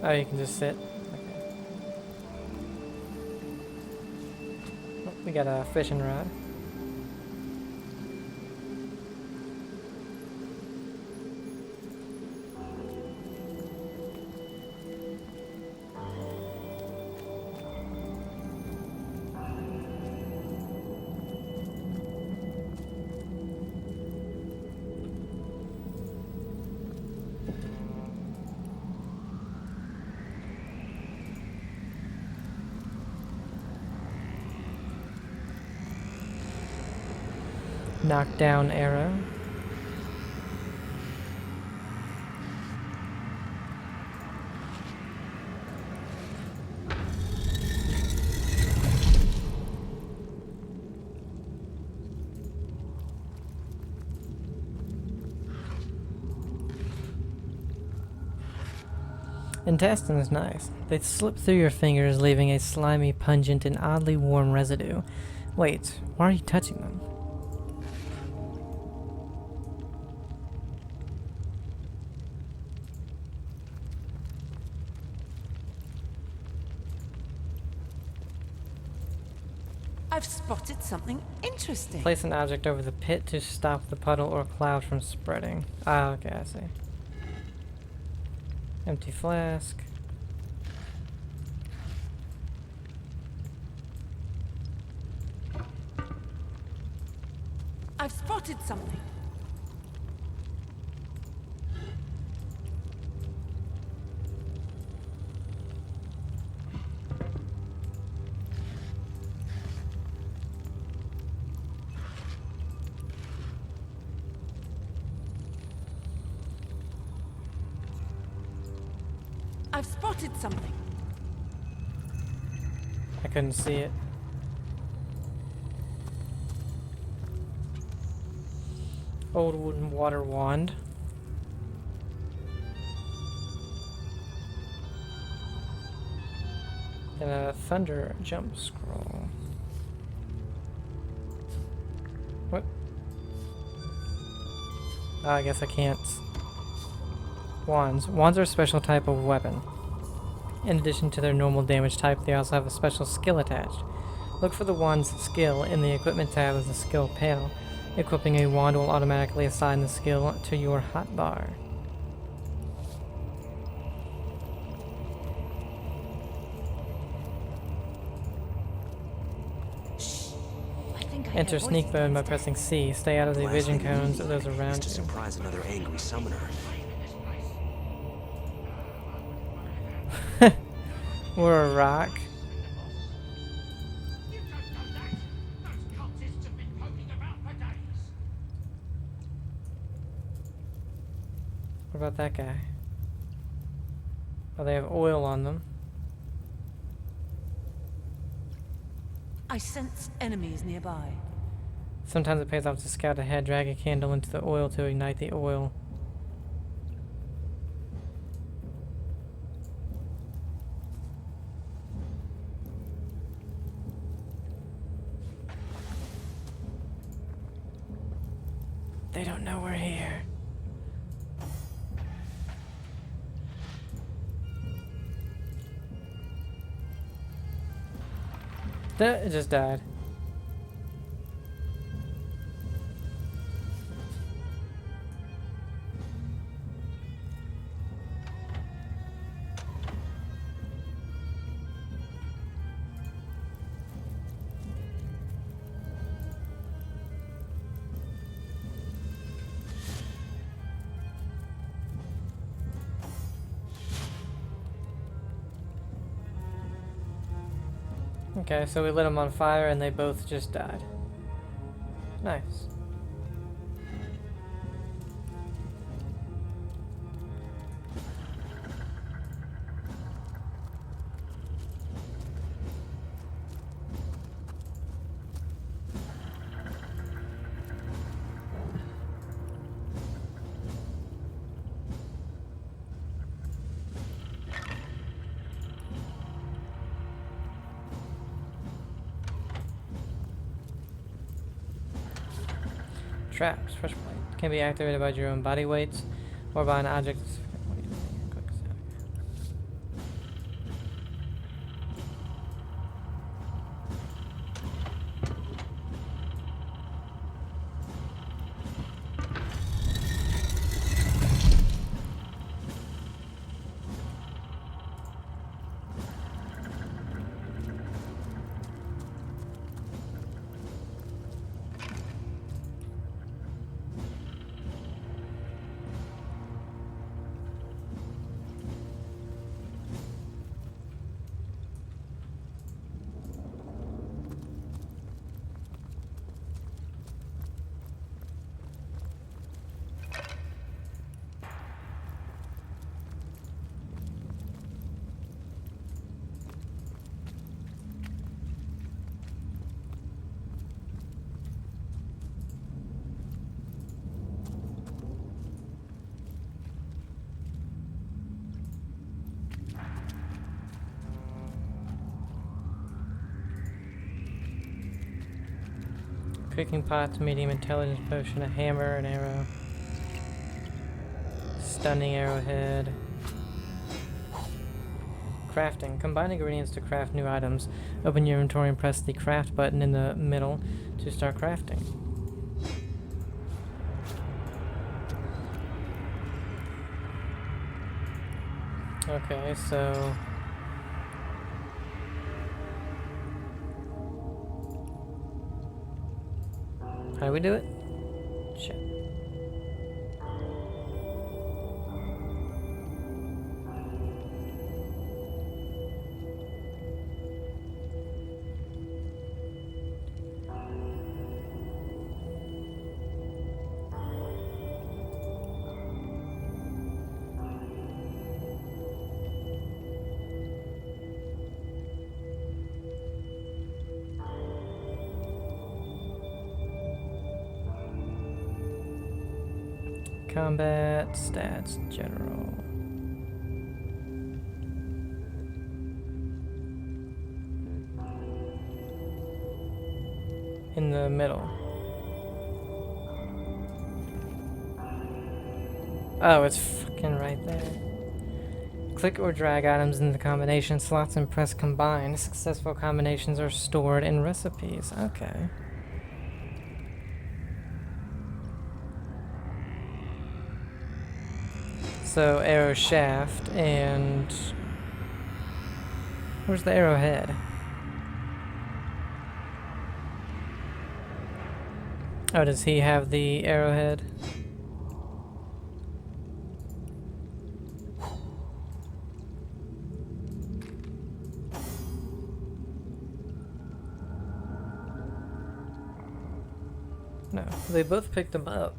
Oh, you can just sit. Okay. Oh, we got a fishing rod. Knockdown arrow. Intestine is nice. They slip through your fingers, leaving a slimy, pungent, and oddly warm residue. Wait, why are you touching them? I've spotted something interesting. Place an object over the pit to stop the puddle or cloud from spreading. Ah, okay, I see. Empty flask. I've spotted something. I've spotted something. I couldn't see it. Old wooden water wand. And a thunder jump scroll. What? Oh, I guess I can't. Wands. Wands are a special type of weapon. In addition to their normal damage type, they also have a special skill attached. Look for the wand's skill in the equipment tab of the skill panel. Equipping a wand will automatically assign the skill to your hotbar. Enter sneak mode by pressing C. Stay out of the vision cones of those around to you. surprise another angry summoner. Or a rock. What about that guy? Oh, they have oil on them. I sense enemies nearby. Sometimes it pays off to scout ahead, drag a candle into the oil to ignite the oil. They don't know we're here. It just died. Okay, so we lit them on fire and they both just died. Nice. Traps. Fresh plate. Can be activated by your own body weights or by an object. Cooking pot, medium intelligence potion, a hammer, an arrow. Stunning arrowhead. Crafting. Combine ingredients to craft new items. Open your inventory and press the craft button in the middle to start crafting. Okay, so... how do we do it? Shit. Combat, stats, general. In the middle. Oh, it's fucking right there. Click or drag items into the combination slots and press combine. Successful combinations are stored in recipes. Okay. So, arrow shaft, and... where's the arrowhead? Oh, does he have the arrowhead? No, they both picked him up.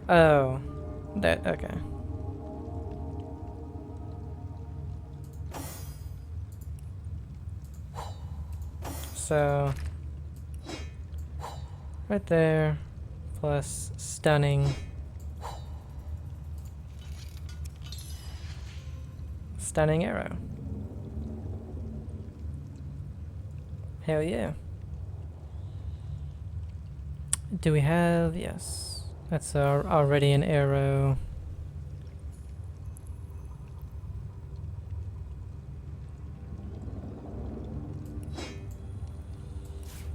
Oh, that, okay. So, right there, plus stunning. Stunning arrow. Hell yeah. Do we have, yes. That's already an arrow.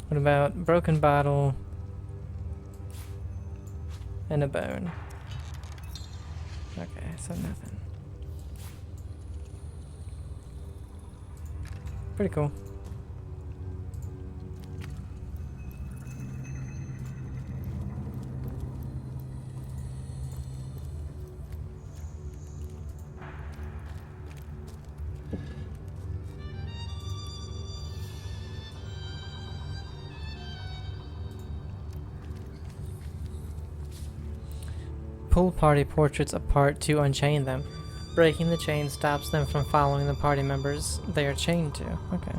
What about broken bottle and a bone? Okay, so nothing. Pretty cool. Pull party portraits apart to unchain them. Breaking the chain stops them from following the party members they are chained to. Okay.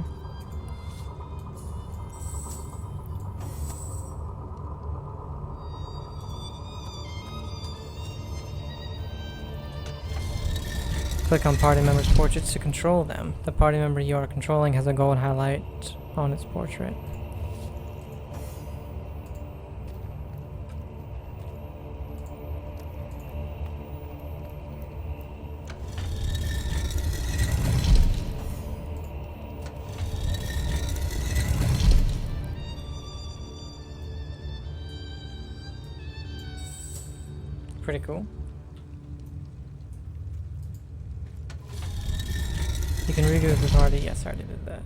Click on party members' portraits to control them. The party member you are controlling has a gold highlight on its portrait. Pretty cool. You can redo the party. Yes, I already did that.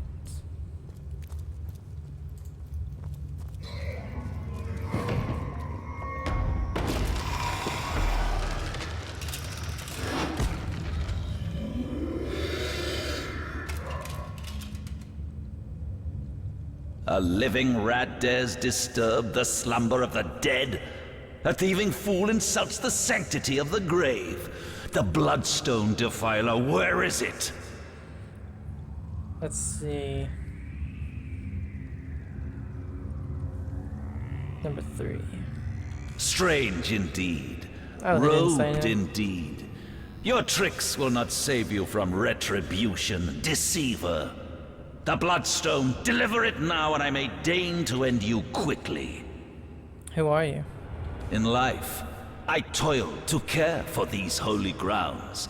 A living rat dares disturb the slumber of the dead? A thieving fool insults the sanctity of the grave. The bloodstone defiler, where is it? Let's see. Number 3. Strange indeed. Oh, they didn't say Robed it. indeed. Your tricks will not save you from retribution, deceiver. The bloodstone, deliver it now and I may deign to end you quickly. Who are you? In life, I toiled to care for these holy grounds.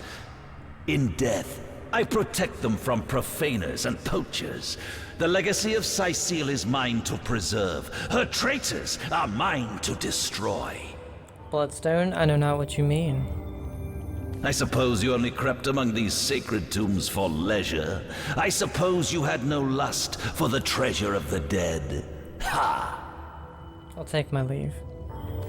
In death, I protect them from profaners and poachers. The legacy of Cecile is mine to preserve. Her traitors are mine to destroy. Bloodstone, I know not what you mean. I suppose you only crept among these sacred tombs for leisure. I suppose you had no lust for the treasure of the dead. Ha! I'll take my leave.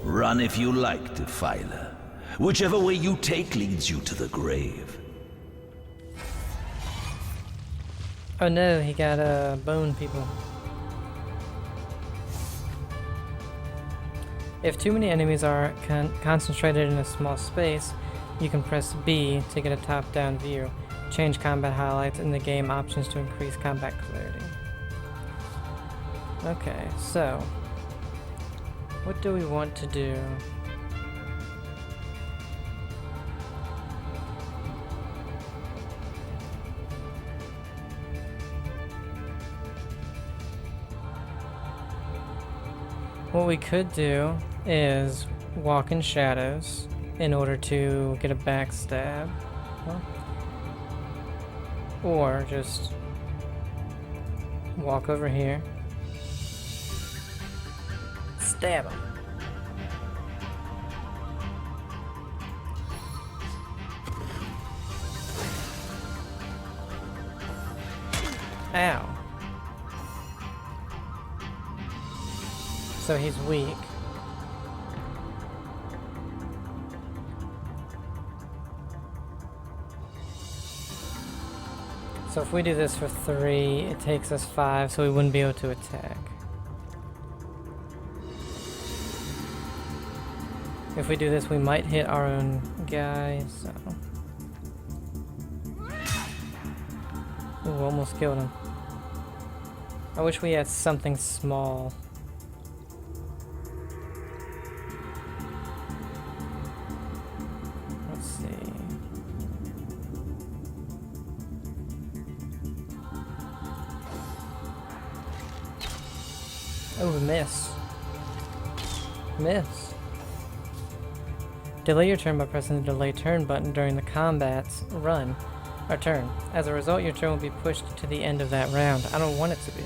Run if you like, Defiler. Whichever way you take leads you to the grave. Oh no, he got bone people. If too many enemies are concentrated in a small space, you can press B to get a top-down view. Change combat highlights in the game options to increase combat clarity. Okay, so what do we want to do? What we could do is walk in shadows in order to get a backstab. Well, or just walk over here. Stab him. Ow. So he's weak. So if we do this for 3, it takes us 5, so we wouldn't be able to attack. If we do this, we might hit our own guy, so... Ooh, almost killed him. I wish we had something small. Let's see. Oh, miss. Miss. Delay your turn by pressing the delay turn button during the combat's run, or turn. As a result, your turn will be pushed to the end of that round. I don't want it to be.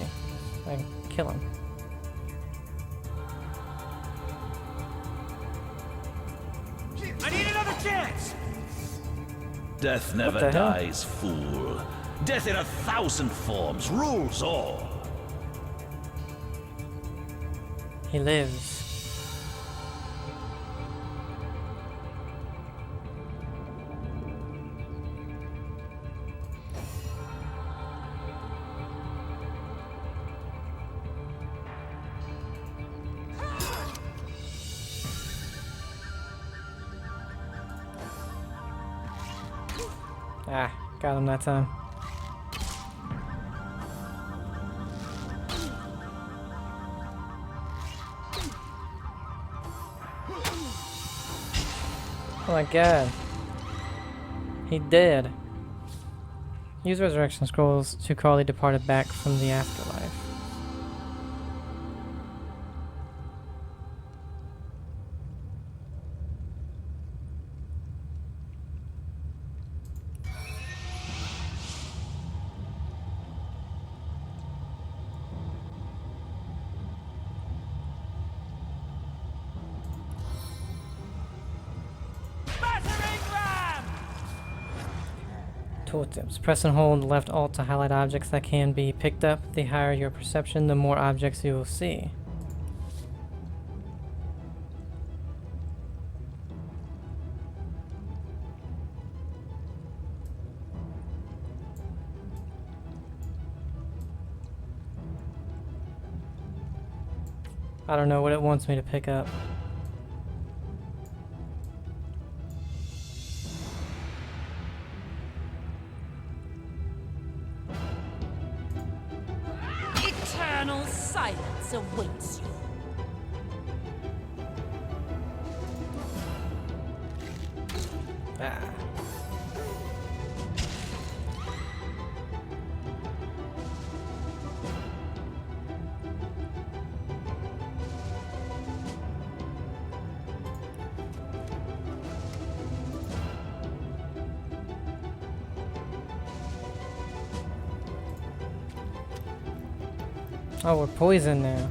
I can kill him. I need another chance! Death never dies, fool. Death in 1,000 forms rules all. He lives. Ah, got him that time. Oh my god. He dead. Use resurrection scrolls to call the departed back from the afterlife. Tooltips. Press and hold left alt to highlight objects that can be picked up. The higher your perception, the more objects you will see. I don't know what it wants me to pick up. Eternal silence awaits you. Ah. Oh, we're poisoned now.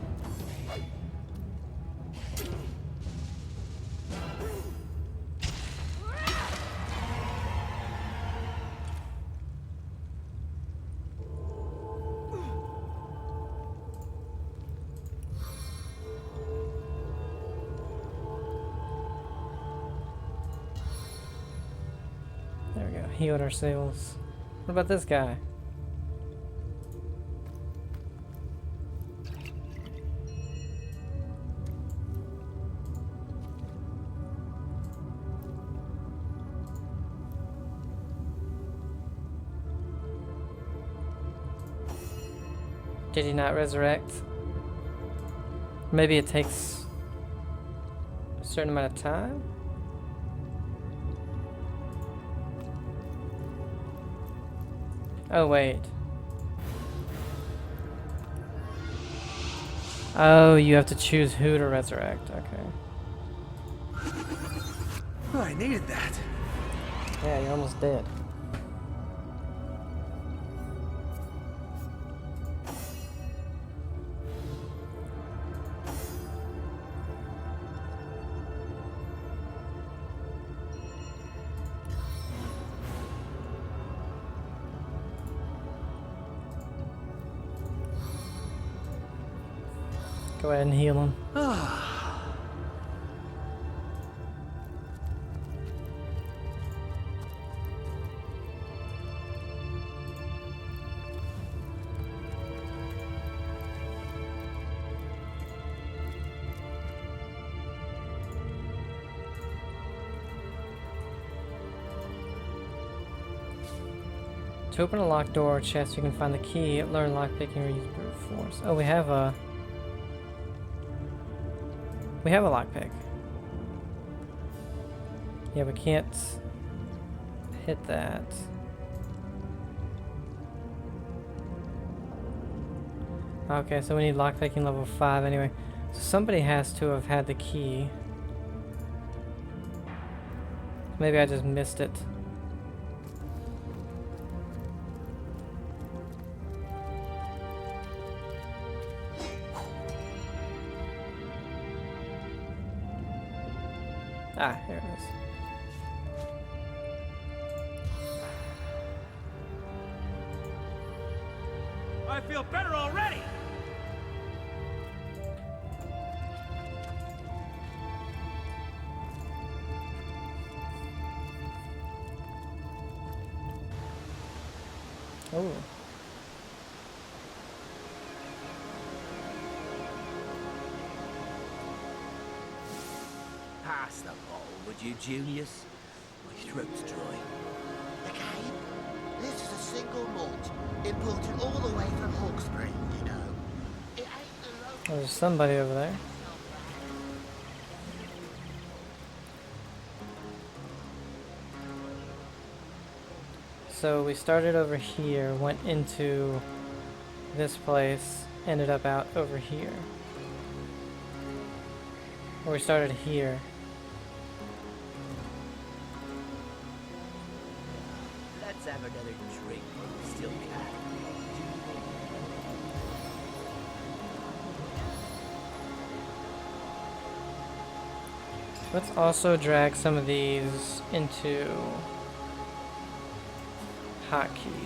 There we go. Healed ourselves. What about this guy? Did he not resurrect? Maybe it takes a certain amount of time? Oh, wait. Oh, you have to choose who to resurrect. Okay. Oh, I needed that. Yeah, you're almost dead. Go ahead and heal him. To open a locked door or chest, you can find the key, learn lockpicking, or use brute force. Oh, we have a lockpick. Yeah, we can't hit that. Okay, so we need lockpicking level 5 anyway. So somebody has to have had the key. Maybe I just missed it. Ah, here it is. I feel better already! Oh. Pass the bottle, would you, Junius? My throat's dry. Again, this is a single malt, imported all the way from Hawkesbury, you know. It ain't the local... There's somebody over there. So we started over here, went into this place, ended up out over here. Or we started here. Let's have another drink while we still can. Let's also drag some of these into hotkeys.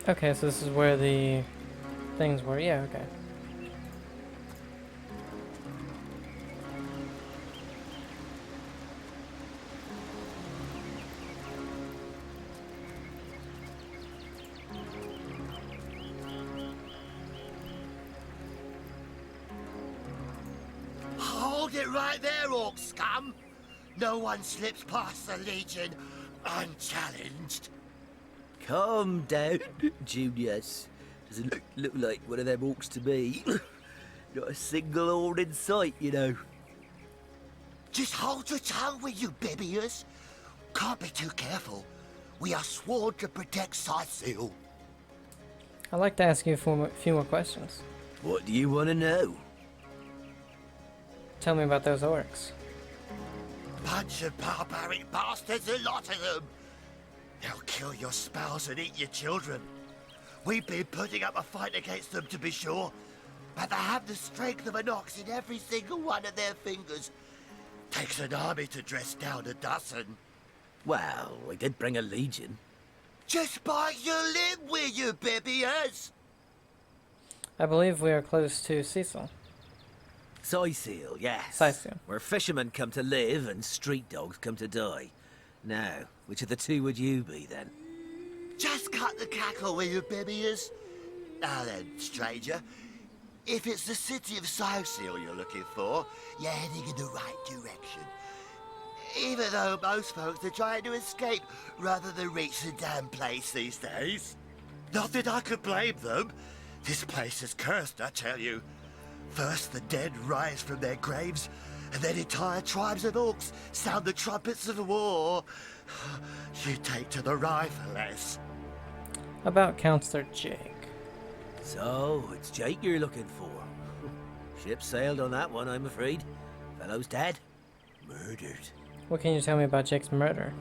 Okay, so this is where the things were. Yeah, okay. Hold it right there, orc scum! No one slips past the Legion. unchallenged. Calm down, Junius. Doesn't look like one of them orcs to me. Not a single horde in sight, you know. Just hold your tongue, will you, Bibius? Can't be too careful. We are sworn to protect Scythiel. I'd like to ask you a few more questions. What do you want to know? Tell me about those orcs. Bunch of barbaric bastards, a lot of them. They'll kill your spouse and eat your children. We've been putting up a fight against them, to be sure, but they have the strength of an ox in every single one of their fingers. Takes an army to dress down a dozen. Well, we did bring a legion. Just bite your lip, will you, Bibius? I believe we are close to Cecil. Scythiel, yes. Scythiel. Where fishermen come to live and street dogs come to die. Now, which of the two would you be, then? Just cut the cackle, will you, Bibius? Now then, stranger. If it's the city of Scythiel you're looking for, you're heading in the right direction. Even though most folks are trying to escape rather than reach the damn place these days. Not that I could blame them. This place is cursed, I tell you. First the dead rise from their graves, and then entire tribes of orcs sound the trumpets of war. You take to the rifle-less. About Counselor Jake. So, it's Jake you're looking for. Ship sailed on that one, I'm afraid. Fellow's dead. Murdered. What can you tell me about Jake's murder?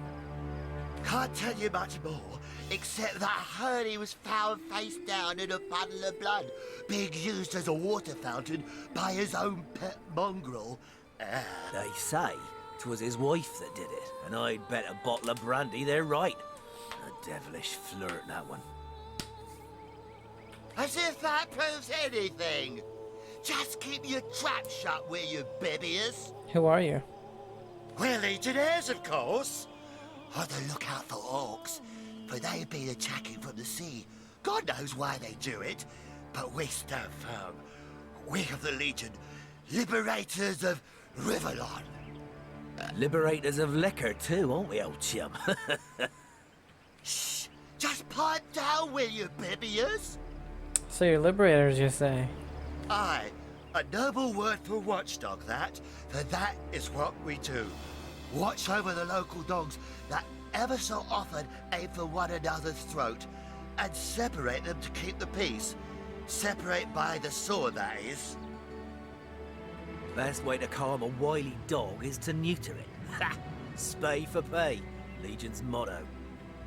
Can't tell you much more, except that I heard he was found face down in a puddle of blood, being used as a water fountain by his own pet mongrel. They say 'twas his wife that did it, and I'd bet a bottle of brandy they're right. A devilish flirt, that one. As if that proves anything. Just keep your trap shut, will you, Bibius? Who are you? We're legionnaires, of course. On the lookout for orcs, for they've been attacking from the sea. God knows why they do it, but we stand firm. We of the Legion, liberators of Riverlon. Liberators of liquor too, aren't we, old chum? Shh! Just pipe down, will you, Bibius? So you're liberators, you say? Aye, a noble word for watchdog, that, for that is what we do. Watch over the local dogs that ever so often aim for one another's throat, and separate them to keep the peace. Separate by the sword, that is. Best way to calm a wily dog is to neuter it. Ha! Spay for pay. Legion's motto.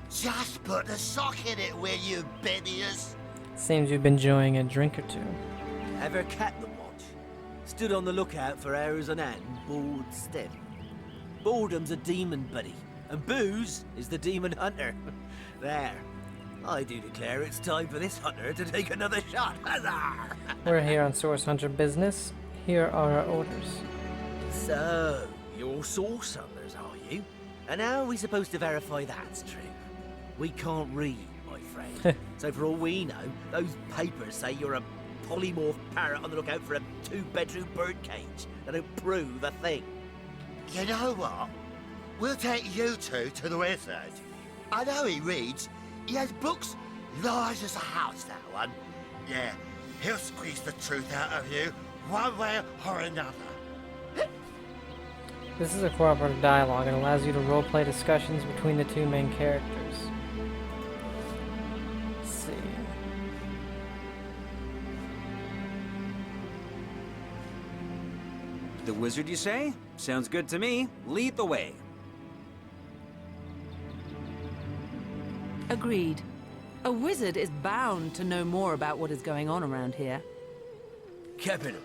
Just put a sock in it, will you, Bibius? Seems you've been enjoying a drink or two. Ever cat the watch? Stood on the lookout for hours on end, bored stiff. Boredom's a demon, buddy, and booze is the demon hunter. There. I do declare it's time for this hunter to take another shot. Huzzah! We're here on Source Hunter business. Here are our orders. So, you're source hunters, are you? And how are we supposed to verify that's true? We can't read, my friend. So for all we know, those papers say you're a polymorph parrot on the lookout for a 2-bedroom birdcage. That don't prove a thing. You know what? We'll take you two to the wizard. I know he reads. He has books large as a house, that one. Yeah, he'll squeeze the truth out of you, one way or another. This is a cooperative dialogue and allows you to roleplay discussions between the two main characters. Let's see. The wizard, you say? Sounds good to me. Lead the way. Agreed. A wizard is bound to know more about what is going on around here. Capital,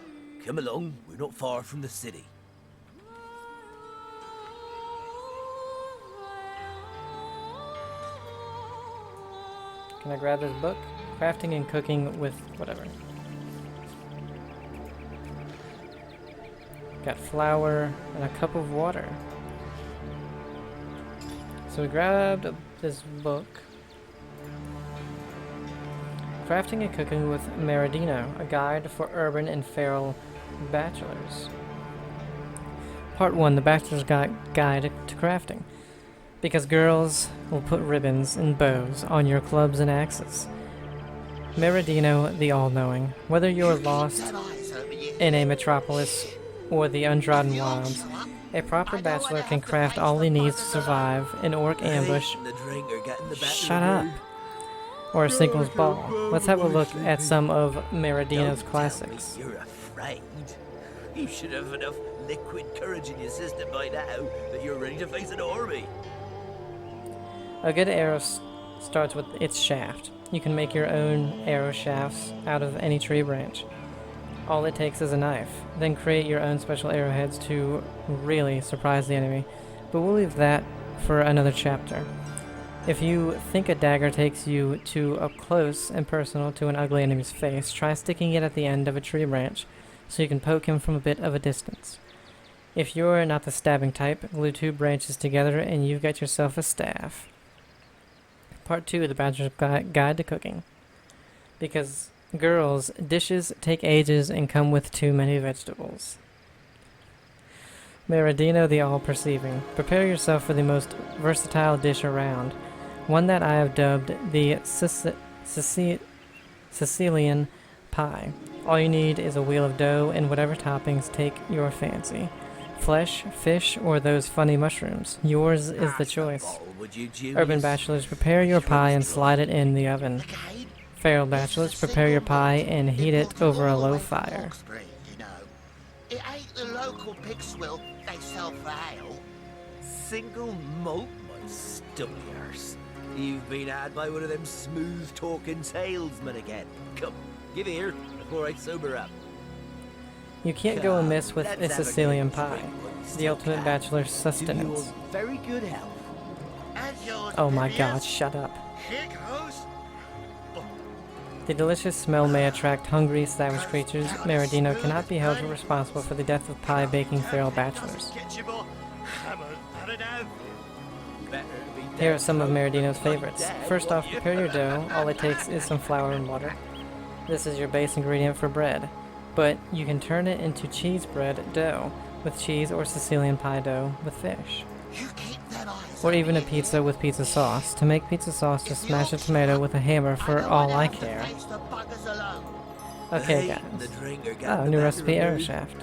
come along. We're not far from the city. Can I grab this book? Crafting and cooking with whatever. Got flour and a cup of water. So we grabbed this book. Crafting and cooking with Meridino, a guide for urban and feral bachelors. Part 1, the Bachelor's Guide to Crafting. Because girls will put ribbons and bows on your clubs and axes. Meridino the All-Knowing. Whether you're lost in a metropolis or the untrodden wilds, a proper bachelor can craft all he needs to survive an orc ambush. Shut up! Or a singles ball. Let's have a look at some of Meridino's classics. You're afraid? You should have enough liquid courage in your system by now that you're ready to face an army. A good arrow starts with its shaft. You can make your own arrow shafts out of any tree branch. All it takes is a knife. Then create your own special arrowheads to really surprise the enemy. But we'll leave that for another chapter. If you think a dagger takes you too up close and personal to an ugly enemy's face, try sticking it at the end of a tree branch so you can poke him from a bit of a distance. If you're not the stabbing type, glue 2 branches together and you've got yourself a staff. Part 2 of the Bachelor's Guide to Cooking. Because, girls, dishes take ages and come with too many vegetables. Meridino the All-Perceiving. Prepare yourself for the most versatile dish around. One that I have dubbed the Sicilian pie. All you need is a wheel of dough and whatever toppings take your fancy. Flesh, fish, or those funny mushrooms. Yours is the choice. Urban bachelors, prepare your pie and slide it in the oven. Feral bachelors, prepare your pie and heat it over a low fire. It ain't the local pig swill they sell for ale. Single malt, my stubbiers. You've been had by one of them smooth-talking salesmen again. Come, give here before I sober up. You can't go amiss with a Sicilian pie, the ultimate bachelor's sustenance. Very good health. Oh my god, shut up. The delicious smell may attract hungry, savage creatures. Meridino cannot be held responsible for the death of pie-baking feral bachelors. Here are some of Meridino's favorites. First off, prepare your dough. All it takes is some flour and water. This is your base ingredient for bread, but you can turn it into cheese bread dough with cheese or Sicilian pie dough with fish. Or even a pizza with pizza sauce. To make pizza sauce, just smash a tomato with a hammer for all I care. Okay, guys. Oh, new recipe arrow shaft.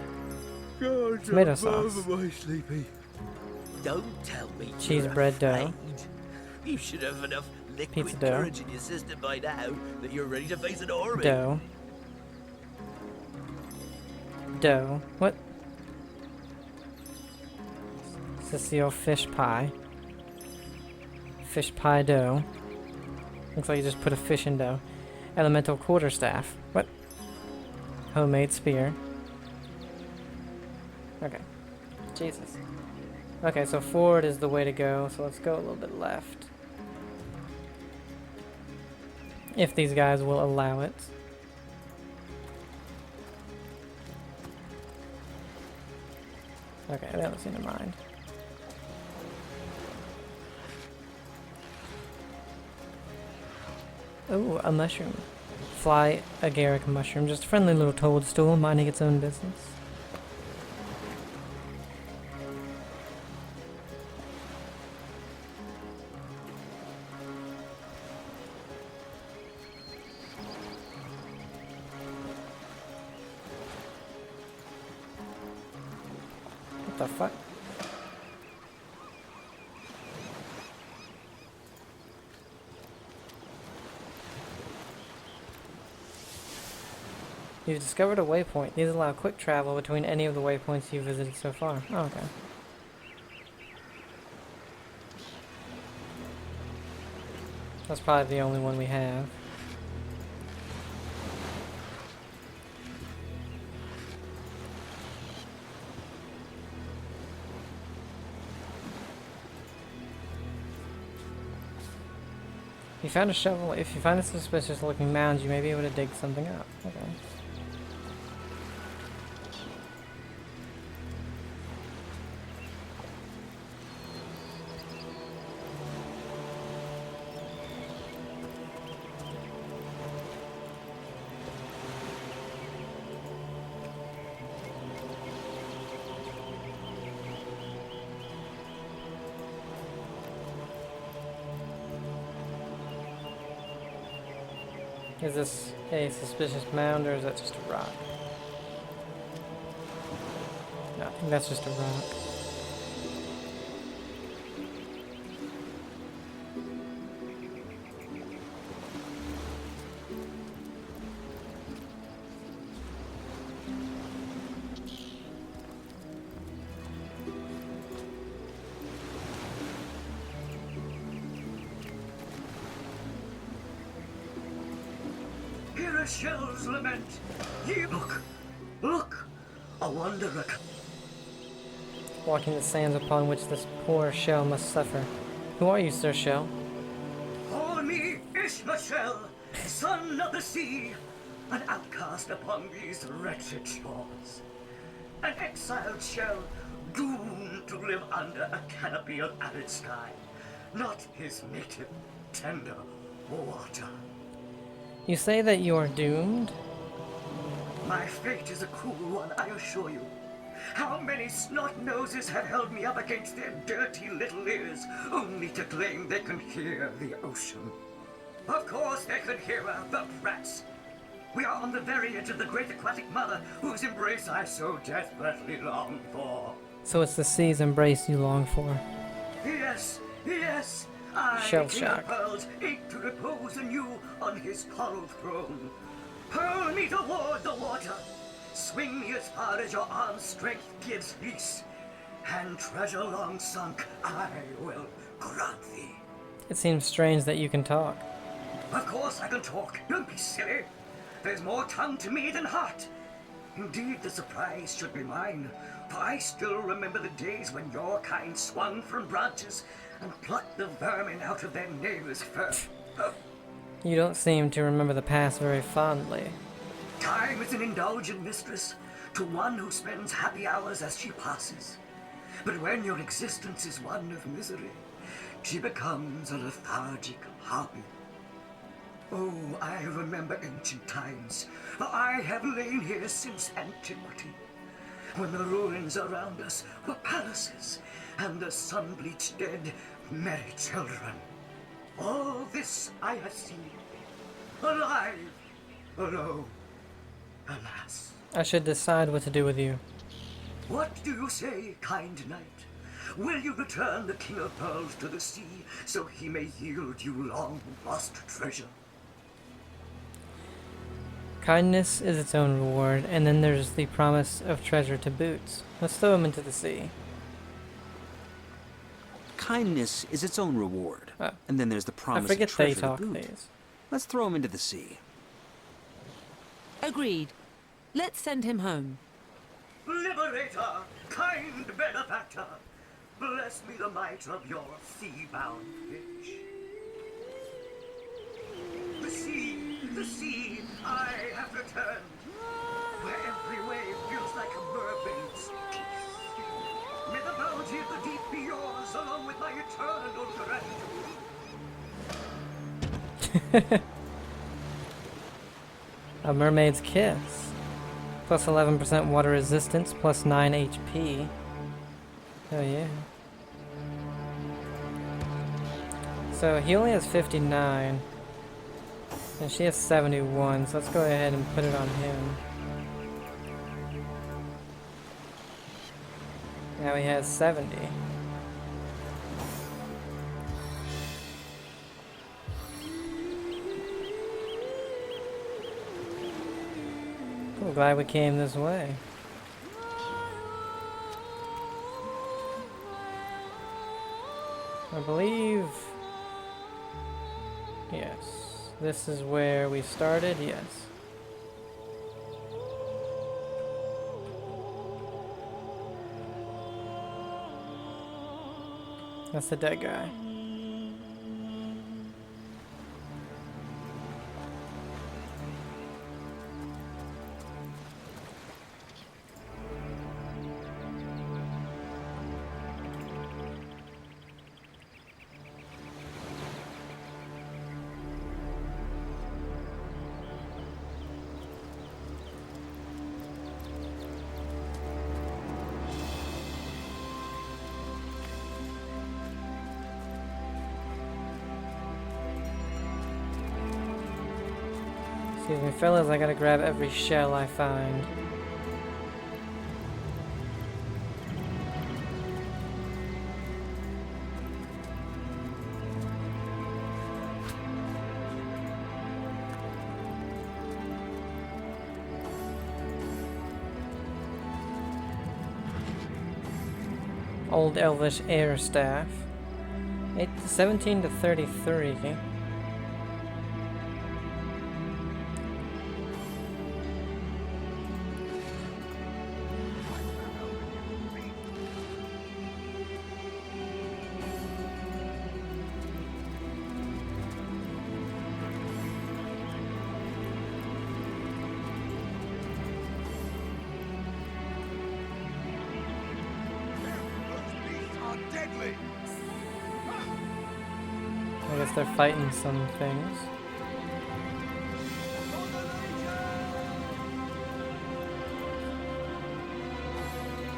Tomato sauce. Don't tell me Cheese bread dough. You should have enough liquid Pizza dough. courage in your system by now that you're ready to face an army. Dough. Dough. What? Cecile fish pie. Fish pie dough. Looks like you just put a fish in dough. Elemental quarterstaff. What? Homemade spear. Okay. Jesus. Okay, so forward is the way to go, so let's go a little bit left. If these guys will allow it. Okay, that was in mind. Oh, a mushroom. Fly agaric mushroom. Just a friendly little toadstool minding its own business. What the fuck? You've discovered a waypoint. These allow quick travel between any of the waypoints you've visited so far. Oh, okay. That's probably the only one we have. You found a shovel. If you find a suspicious looking mound, you may be able to dig something up. Okay. Is this a suspicious mound or is that just a rock? No, I think that's just a rock. Hear a shell's lament. Ye look, look, a wanderer. Walking the sands upon which this poor shell must suffer. Who are you, Sir Shell? Call me Ishmael, son of the sea, an outcast upon these wretched shores. An exiled shell, doomed to live under a canopy of arid sky, not his native, tender water. You say that you are doomed? My fate is a cruel one, I assure you. How many snot-noses have held me up against their dirty little ears, only to claim they can hear the ocean? Of course they can hear her, the brats. We are on the very edge of the great aquatic mother, whose embrace I so desperately long for. So it's the sea's embrace you long for. Yes, yes. I, Shell King shock. of Pearls, ache to repose anew on his hollow throne. Hurl me toward the water. Swing me as far as your arm's strength gives peace. And treasure long sunk I will grant thee. It seems strange that you can talk. Of course I can talk. Don't be silly. There's more tongue to me than heart. Indeed, the surprise should be mine, for I still remember the days when your kind swung from branches and plucked the vermin out of their neighbor's fur. You don't seem to remember the past very fondly. Time is an indulgent mistress to one who spends happy hours as she passes. But when your existence is one of misery, she becomes a lethargic hobby. Oh, I remember ancient times, for I have lain here since antiquity, when the ruins around us were palaces, and the sun-bleached dead merry children. All this I have seen, alive, alone, alas. I should decide what to do with you. What do you say, kind knight? Will you return the King of Pearls to the sea, so he may yield you long-lost treasure? Kindness is its own reward, and then there's the promise of treasure to boot. Let's throw him into the sea. Kindness is its own reward, Oh. and then there's the I promise forget of they treasure talk to boot. these. Let's throw him into the sea. Agreed. Let's send him home. Liberator, kind benefactor, bless me the might of your sea-bound fish. The sea, I have returned, where every wave feels like a mermaid's kiss. May the bounty of the deep be yours, along with my eternal gratitude. A mermaid's kiss. Plus 11% water resistance, plus 9 HP. Oh yeah. So he only has 59. And she has 71, so let's go ahead and put it on him. Now he has 70. I'm glad we came this way. I believe... Yes. This is where we started, yes. That's the dead guy. Excuse me, fellas, I gotta grab every shell I find. Old Elvish Air Staff. 17 to 33. I guess they're fighting some things.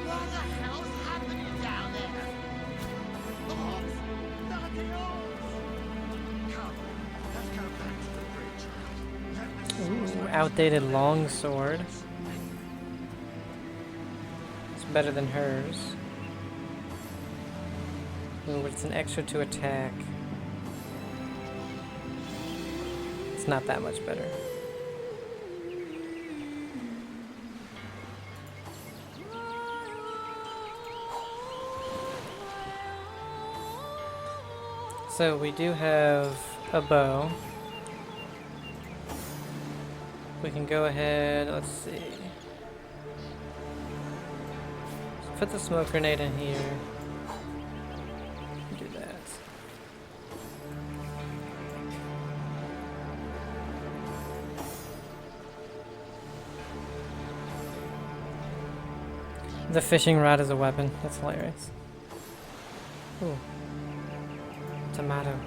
What the hell's happening down there? Orcs! Bloody orcs! Come, let's go back to the bridge. Ooh, outdated longsword. It's better than hers. Ooh, but it's an extra to attack. It's not that much better. So we do have a bow. We can go ahead, let's see. Let's put the smoke grenade in here. Do that. The fishing rod is a weapon. That's hilarious. Ooh. Tomato.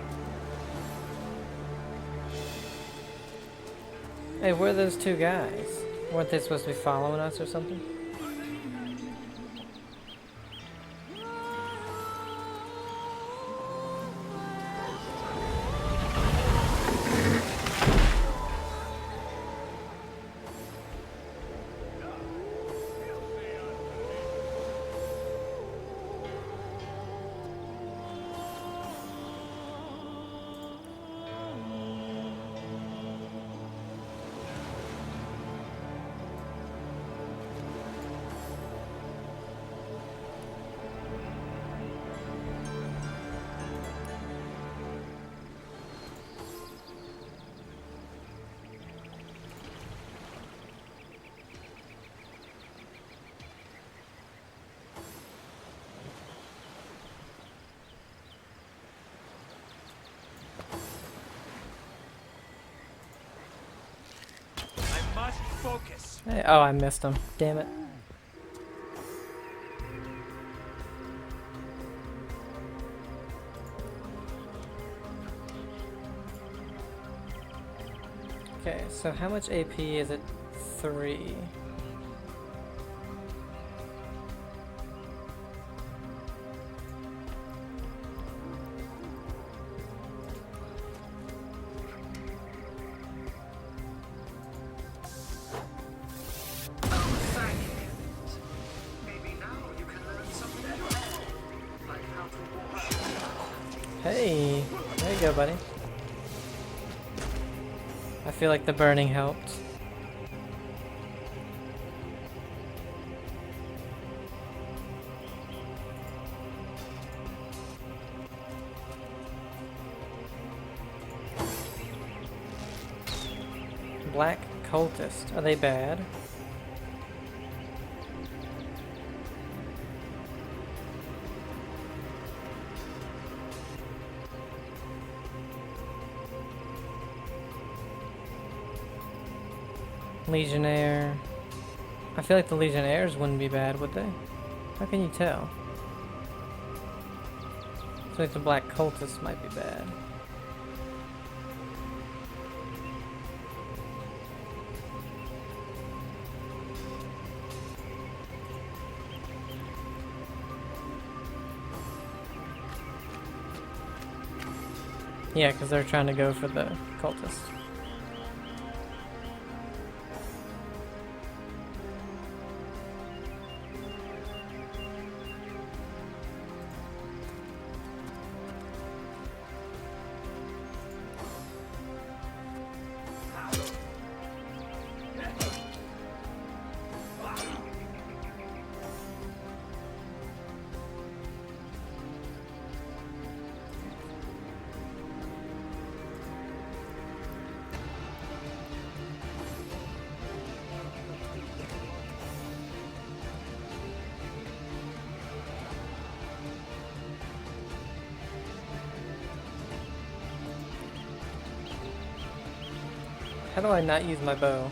Hey, where are those two guys? Weren't they supposed to be following us or something? Focus. Hey, oh, I missed him. Damn it. Okay, so how much AP is it? 3. Hey, there you go, buddy. I feel like the burning helped. Black cultist. Are they bad? Legionnaire. I feel like the Legionnaires wouldn't be bad, would they? How can you tell? I feel like the Black Cultists might be bad. Yeah, because they're trying to go for the Cultists. How do I not use my bow?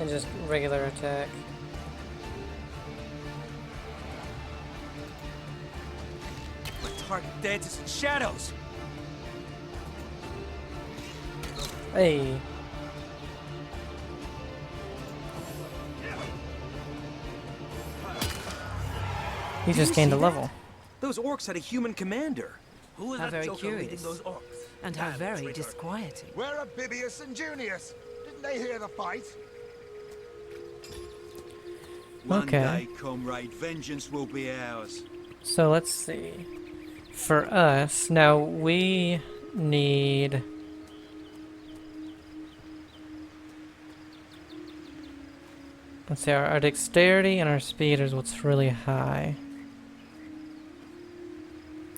And just regular attack. My target dances in shadows. Hey. He just gained a level. Those orcs had a human commander. Who was How that very joker curious. leading those orcs? And how Damn very traitor. disquieting. Where are Bibius and Junius? Didn't they hear the fight? One Okay. day, comrade, vengeance will be ours. So let's see. For us, now we need... Let's see, our dexterity and our speed is what's really high.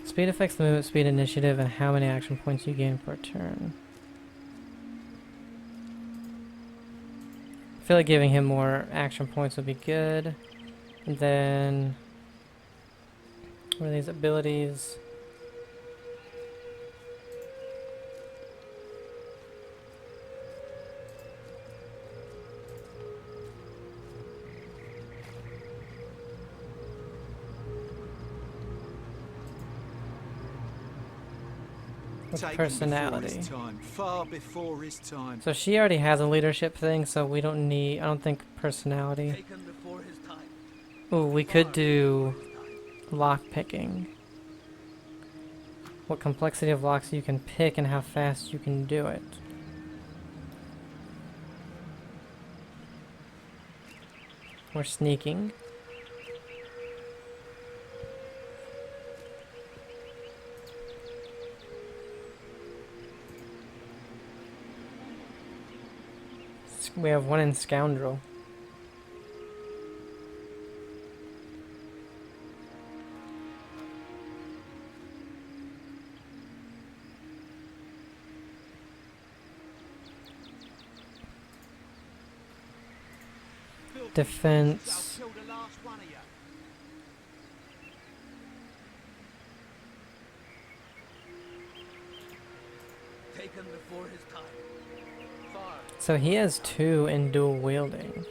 Speed affects the movement speed initiative and how many action points you gain per turn. I feel like giving him more action points would be good. And then... What are these abilities? What's Taken before personality? his time, far before his time. So she already has a leadership thing, so we don't need... I don't think personality. Taken before his time. Ooh, we could do lock picking. What complexity of locks you can pick and how fast you can do it. Or sneaking. We have one in Scoundrel. Defense. Taken before his time. Far. So he has 2 in dual wielding.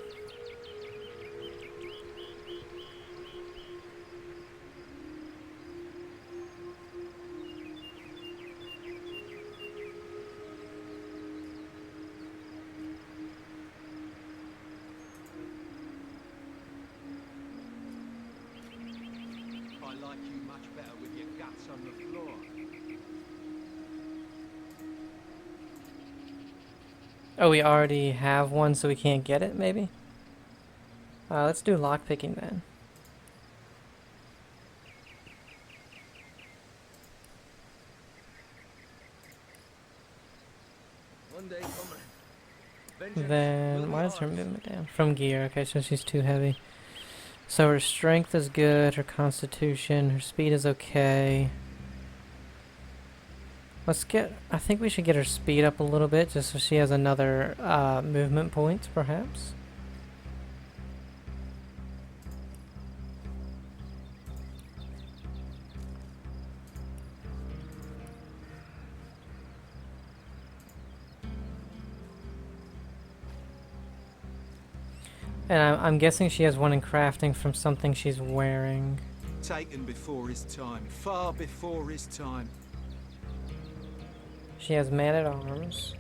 I like you much better with your guts on the floor. Oh, we already have one, so we can't get it, maybe? Let's do lockpicking then. One day coming. Vengeance will Then, be why is her ours. movement down? From gear, okay, so she's too heavy. So her strength is good, her constitution, her speed is okay. Let's get, I think we should get her speed up a little bit, just so she has another movement point, perhaps. And I'm guessing she has one in crafting from something she's wearing. Taken before his time, far before his time. She has man-at-arms.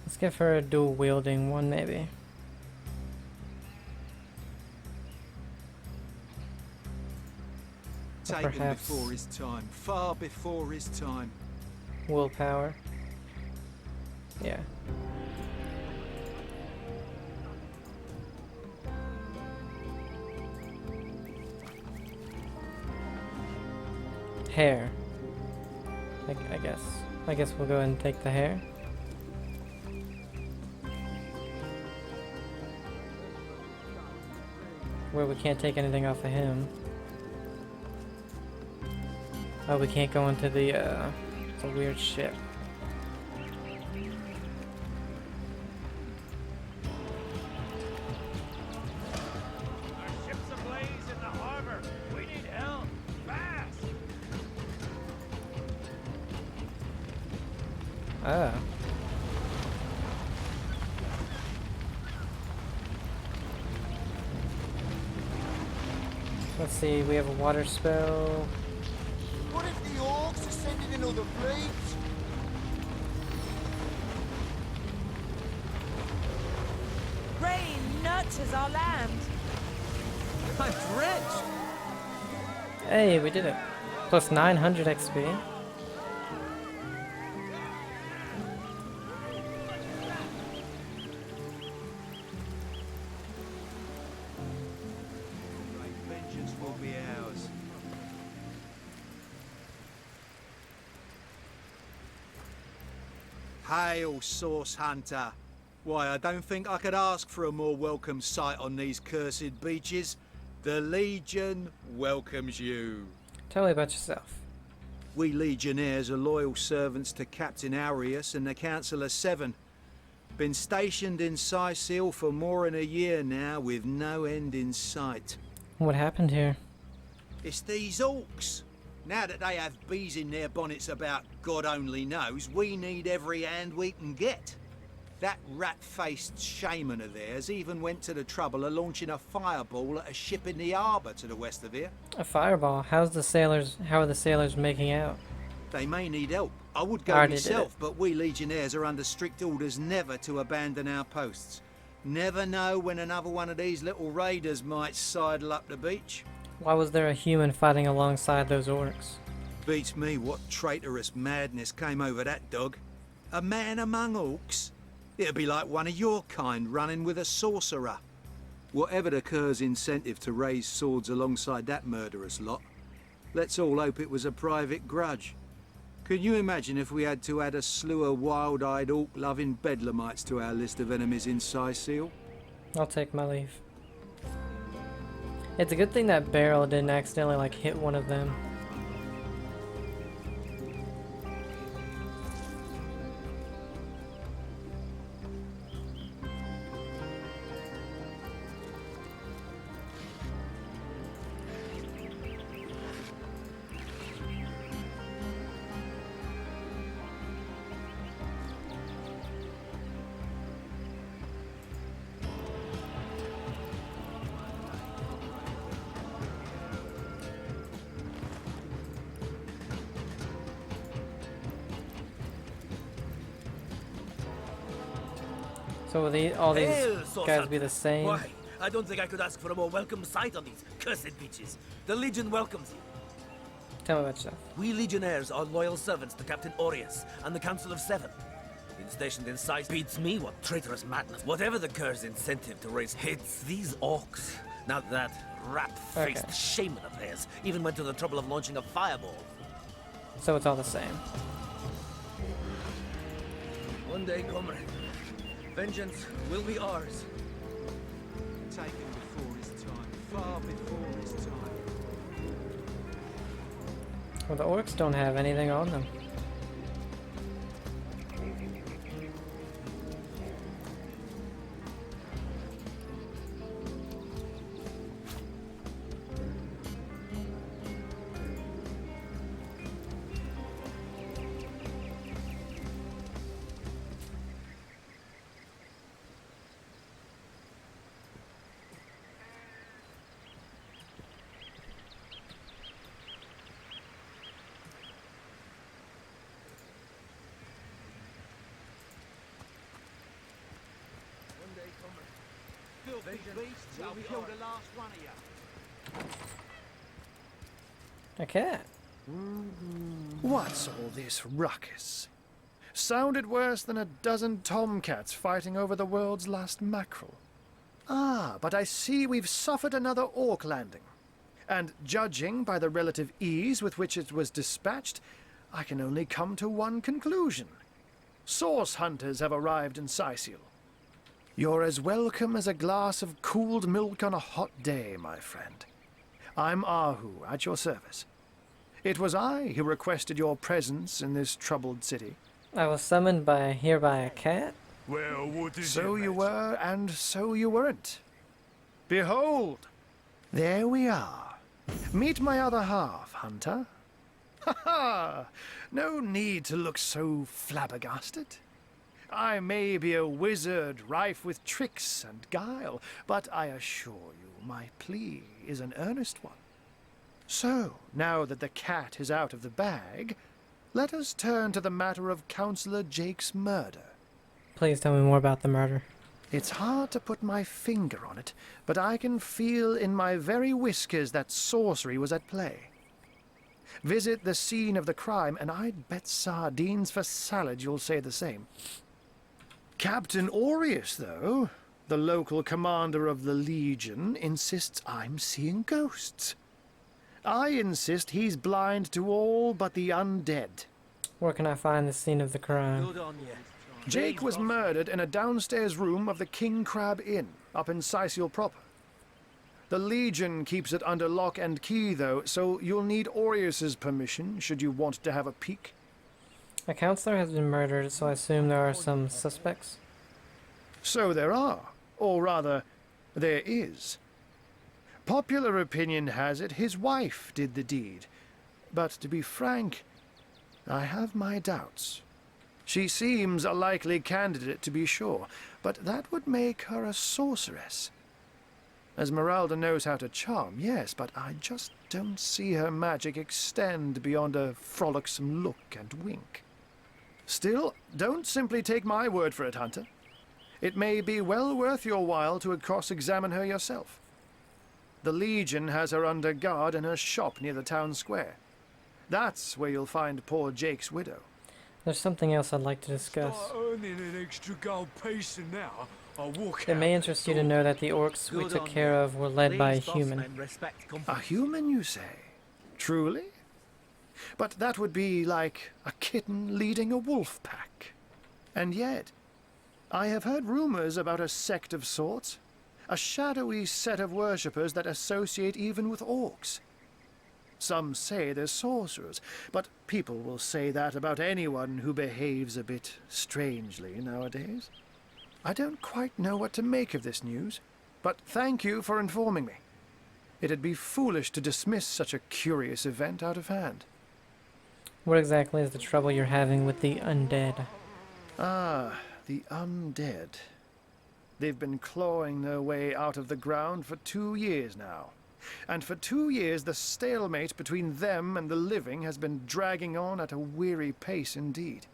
Let's give her a dual wielding one, maybe. Or Taken perhaps before his time, far before his time. willpower. Yeah. Hair. I guess. I guess we'll go ahead and take the hair. Where we can't take anything off of him. Oh, we can't go into the weird ship. Our ship's ablaze in the harbor. We need help. Fast! Oh. Let's see, we have a water spell. What if the orcs are sending another fleet? Rain nurtures our land. I'm drenched. Hey, we did it. Plus 900 XP. Vengeance will be ours. Hail, Source Hunter. Why, I don't think I could ask for a more welcome sight on these cursed beaches. The Legion welcomes you. Tell me about yourself. We Legionnaires are loyal servants to Captain Aureus and the Council of Seven. Been stationed in Sicil for more than a year now with no end in sight. What happened here? It's these orcs. Now that they have bees in their bonnets about God only knows, we need every hand we can get. That rat-faced shaman of theirs even went to the trouble of launching a fireball at a ship in the harbour to the west of here. A fireball? How are the sailors making out? They may need help. I would go Already did myself, but we Legionnaires are under strict orders never to abandon our posts. Never know when another one of these little raiders might sidle up the beach. Why was there a human fighting alongside those orcs? Beats me what traitorous madness came over that dog. A man among orcs? It'd be like one of your kind running with a sorcerer. Whatever the Cur's incentive to raise swords alongside that murderous lot, let's all hope it was a private grudge. Can you imagine if we had to add a slew of wild-eyed orc-loving bedlamites to our list of enemies in Sicil? I'll take my leave. It's a good thing that barrel didn't accidentally like hit one of them. So will all these guys be the same? Why? I don't think I could ask for a more welcome sight on these cursed beaches. The Legion welcomes you. Tell me about yourself. We Legionnaires are loyal servants to Captain Aureus and the Council of Seven. Been stationed in Sicil. Beats me what traitorous madness. Whatever the Cur's incentive to raise hits these orcs. Now that rat-faced shaman of theirs even went to the trouble of launching a fireball. So it's all the same. One day, comrade, vengeance will be ours. Taken before his time, far before his time. Well, the orcs don't have anything on them. I'll kill the last one of you. Okay. What's all this ruckus? Sounded worse than a dozen tomcats fighting over the world's last mackerel. Ah, but I see we've suffered another orc landing. And judging by the relative ease with which it was dispatched, I can only come to one conclusion. Source hunters have arrived in Sicil. You're as welcome as a glass of cooled milk on a hot day, my friend. I'm Ahu, at your service. It was I who requested your presence in this troubled city. I was summoned here by a cat? Well, what is So it, you mate? were, and so you weren't. Behold, there we are. Meet my other half, Hunter. Ha ha! No need to look so flabbergasted. I may be a wizard rife with tricks and guile, but I assure you my plea is an earnest one. So, now that the cat is out of the bag, let us turn to the matter of Councillor Jake's murder. Please tell me more about the murder. It's hard to put my finger on it, but I can feel in my very whiskers that sorcery was at play. Visit the scene of the crime, and I'd bet sardines for salad you'll say the same. Captain Aureus, though, the local commander of the Legion, insists I'm seeing ghosts. I insist he's blind to all but the undead. Where can I find the scene of the crime? Good on you. Jake was murdered in a downstairs room of the King Crab Inn, up in Sicil proper. The Legion keeps it under lock and key, though, so you'll need Aureus's permission should you want to have a peek. A counselor has been murdered, so I assume there are some suspects? So there are, or rather, there is. Popular opinion has it his wife did the deed, but to be frank, I have my doubts. She seems a likely candidate, to be sure, but that would make her a sorceress. Esmeralda knows how to charm, yes, but I just don't see her magic extend beyond a frolicsome look and wink. Still, don't simply take my word for it, Hunter. It may be well worth your while to cross-examine her yourself. The Legion has her under guard in her shop near the town square. That's where you'll find poor Jake's widow. There's something else I'd like to discuss. Earning an extra gold piece an hour, I'll walk It out may that interest you to door. know that the orcs we Good took on care you. of were led by a These boss human. men respect A company. human, you say? Truly? But that would be like a kitten leading a wolf pack. And yet, I have heard rumors about a sect of sorts. A shadowy set of worshippers that associate even with orcs. Some say they're sorcerers, but people will say that about anyone who behaves a bit strangely nowadays. I don't quite know what to make of this news, but thank you for informing me. It'd be foolish to dismiss such a curious event out of hand. What exactly is the trouble you're having with the undead? Ah, the undead. They've been clawing their way out of the ground for 2 years now. And for 2 years, the stalemate between them and the living has been dragging on at a weary pace indeed.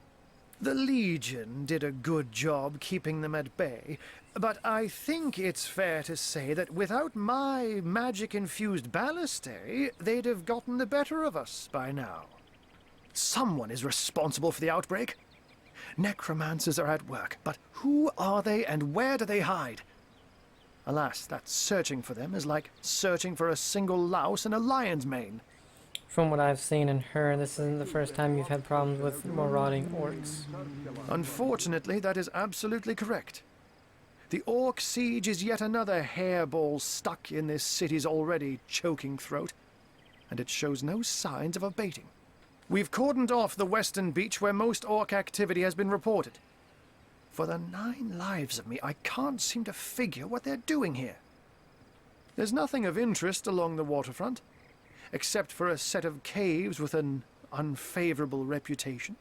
The Legion did a good job keeping them at bay, but I think it's fair to say that without my magic-infused ballistae, they'd have gotten the better of us by now. Someone is responsible for the outbreak. Necromancers are at work, but who are they and where do they hide? Alas, that searching for them is like searching for a single louse in a lion's mane. From what I've seen and heard, this isn't the first time you've had problems with marauding orcs. Unfortunately, that is absolutely correct. The orc siege is yet another hairball stuck in this city's already choking throat, and it shows no signs of abating. We've cordoned off the western beach where most orc activity has been reported. For the 9 lives of me, I can't seem to figure what they're doing here. There's nothing of interest along the waterfront, except for a set of caves with an unfavorable reputation.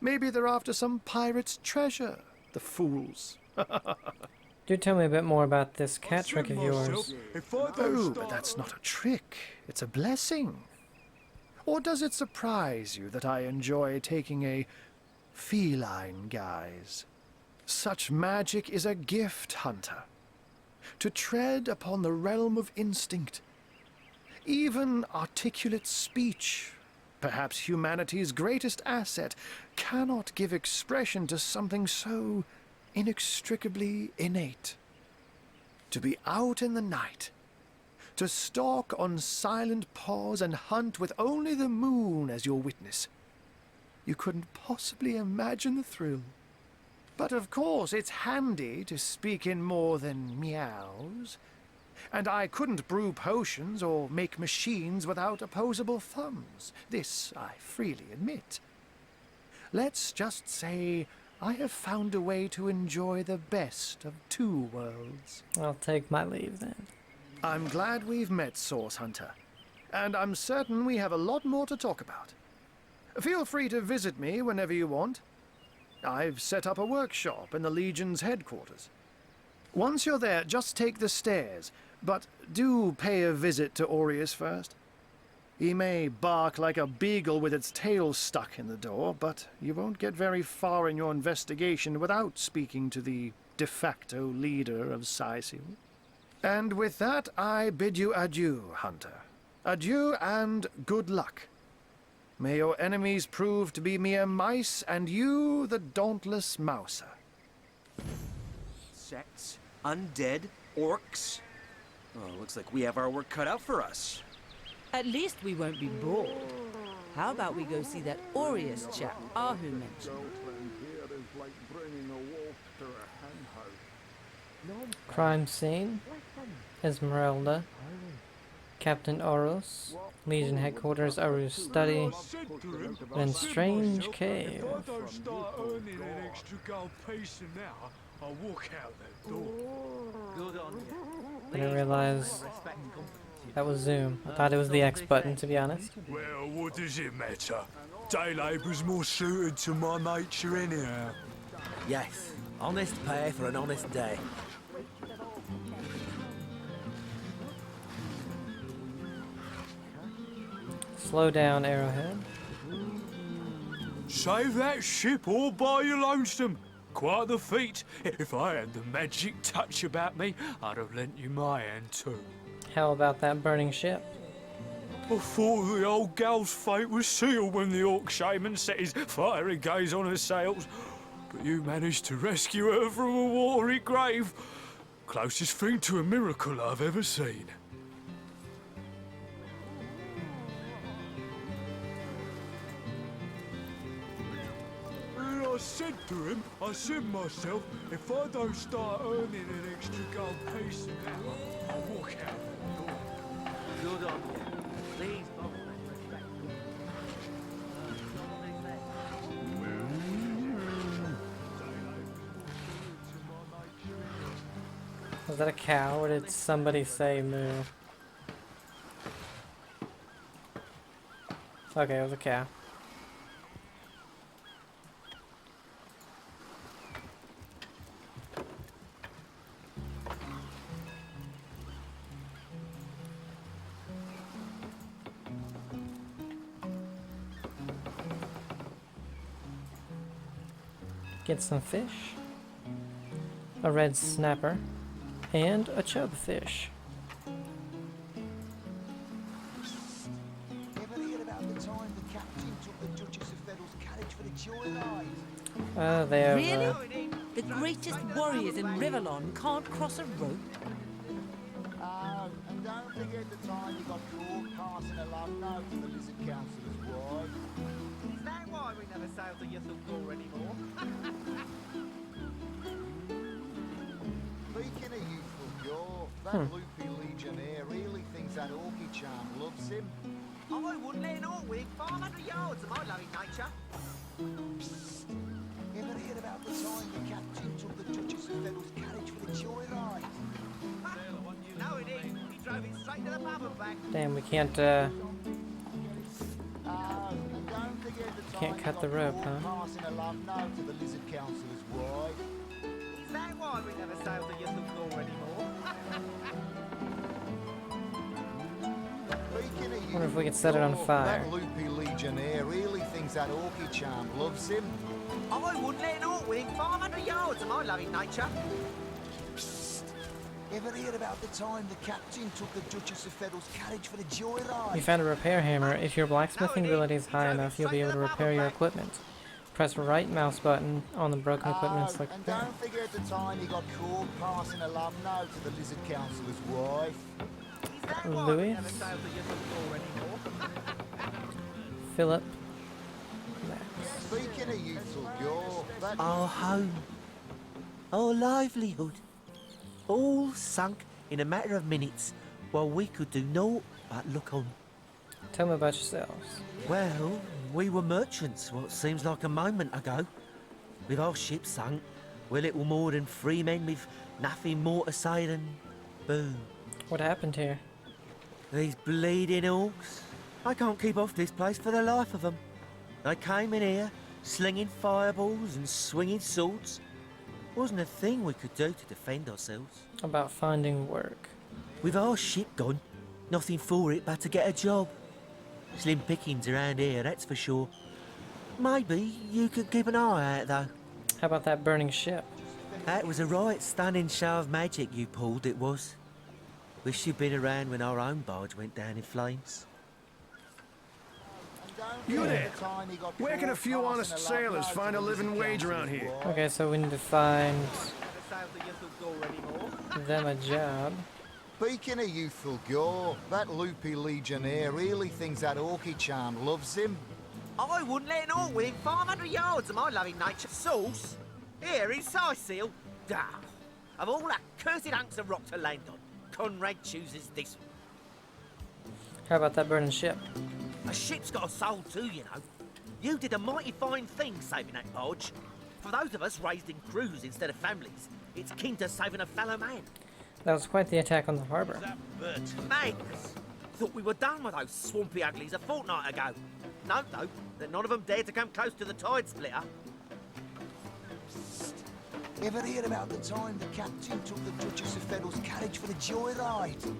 Maybe they're after some pirate's treasure, the fools. Do tell me a bit more about this cat trick of yours. Oh, but that's not a trick. It's a blessing. Or does it surprise you that I enjoy taking a feline guise? Such magic is a gift, Hunter. To tread upon the realm of instinct. Even articulate speech, perhaps humanity's greatest asset, cannot give expression to something so inextricably innate. To be out in the night, to stalk on silent paws and hunt with only the moon as your witness. You couldn't possibly imagine the thrill. But of course, it's handy to speak in more than meows. And I couldn't brew potions or make machines without opposable thumbs. This I freely admit. Let's just say I have found a way to enjoy the best of two worlds. I'll take my leave then. I'm glad we've met, Source Hunter. And I'm certain we have a lot more to talk about. Feel free to visit me whenever you want. I've set up a workshop in the Legion's headquarters. Once you're there, just take the stairs, but do pay a visit to Aureus first. He may bark like a beagle with its tail stuck in the door, but you won't get very far in your investigation without speaking to the de facto leader of Saisil. And with that, I bid you adieu, Hunter. Adieu and good luck. May your enemies prove to be mere mice, and you the dauntless mouser. Sects, undead, orcs. Oh, looks like we have our work cut out for us. At least we won't be bored. How about we go see that Aureus chap Ahu mentioned? Crime scene. Esmeralda. Captain Oros. Legion headquarters, Aru's study. And strange cave. If I don't start earning an extra gold piece an hour, I'll walk out that door. Good on you. I didn't realize that was zoom. I thought it was the X button, to be honest. Well, what does it matter? Day labour's more suited to my nature anyhow. Yes, honest pay for an honest day. Slow down, Arrowhead. Save that ship all by your lonesome. Quite the feat. If I had the magic touch about me, I'd have lent you my hand too. How about that burning ship? I thought the old gal's fate was sealed when the orc shaman set his fiery gaze on her sails. But you managed to rescue her from a watery grave. Closest thing to a miracle I've ever seen. I said to him, I said myself, if I don't start earning an extra gold piece an hour, I'll walk out the door. Good on you. Please, both respect. Was that a cow or did somebody say moo? Okay, it was a cow. Get some fish, a red snapper, and a chub fish. Ever hear about the time the captain took the Duchess of Federal's carriage for the joyride? They're Really? The greatest warriors in Rivellon can't cross a rope? And don't forget the time you got caught passing a love note to the Lizard Councillor's wife. Is that why we never sail to Ythel anymore? Speaking of youthful gore, that loopy legionnaire really thinks that orky charm loves him. I wouldn't let an orc wig 500 yards of my loving nature. Psst. Ever hear about the time the captain took the Duchess of Federal's carriage for the joyride? No, indeed. He drove it straight to the pub and back. damn, we can't And don't forget the can't time cut you the got rope, caught huh? passing a love note to the Lizard Councillor's wife. Is that why we never sail to Ythel anymore? Speaking of wonder if we could set it on youthful fire. gore, that loopy legionnaire really thinks that orky charm loves him. I wouldn't let an orc wig 500 yards of my loving nature. Psst. Ever hear about the time the captain took the Duchess of Federal's carriage for the joyride? You found a repair hammer. If your blacksmithing ability is high enough, you'll be able to repair your equipment. Press right mouse button on the broken equipment and select And repair. don't forget the time he got caught passing a love note to the Lizard Councillor's wife. Is that why we Louis, never sail to Ythel anymore? Philip, Speaking of youthful gore, that... Our home. our livelihood. All sunk in a matter of minutes, while we could do naught but look on. Tell me about yourselves. Well, we were merchants what seems like a moment ago. With our ship sunk, we're little more than free men with nothing more to say than boom. What happened here? These bleeding orcs. I can't keep off this place for the life of them. They came in here, slinging fireballs and swinging swords. Wasn't a thing we could do to defend ourselves. About finding work. With our ship gone, nothing for it but to get a job. Slim pickings around here, that's for sure. Maybe you could keep an eye out, though. How about that burning ship? That was a right stunning show of magic you pulled, it was. Wish you'd been around when our own barge went down in flames. You there! Where can a few honest sailors find a living wage around here? Okay, so we need to find them a job. Speaking of youthful gore, that loopy legionnaire really thinks that Orky charm loves him. I wouldn't let an orc within 500 yards of my loving nature. Sauce? Here in Sicil? Ah, of all that cursed hunks of rock to land on, Conrad chooses this one. How about that burning ship? A ship's got a soul too, you know. You did a mighty fine thing saving that barge. For those of us raised in crews instead of families, it's kin to saving a fellow man. That was quite the attack on the harbor. Madness! Thought we were done with those swampy uglies a fortnight ago. Note, though, that none of them dared to come close to the tide splitter. Ever hear about the time the captain took the Duchess of Federal's carriage for the joyride?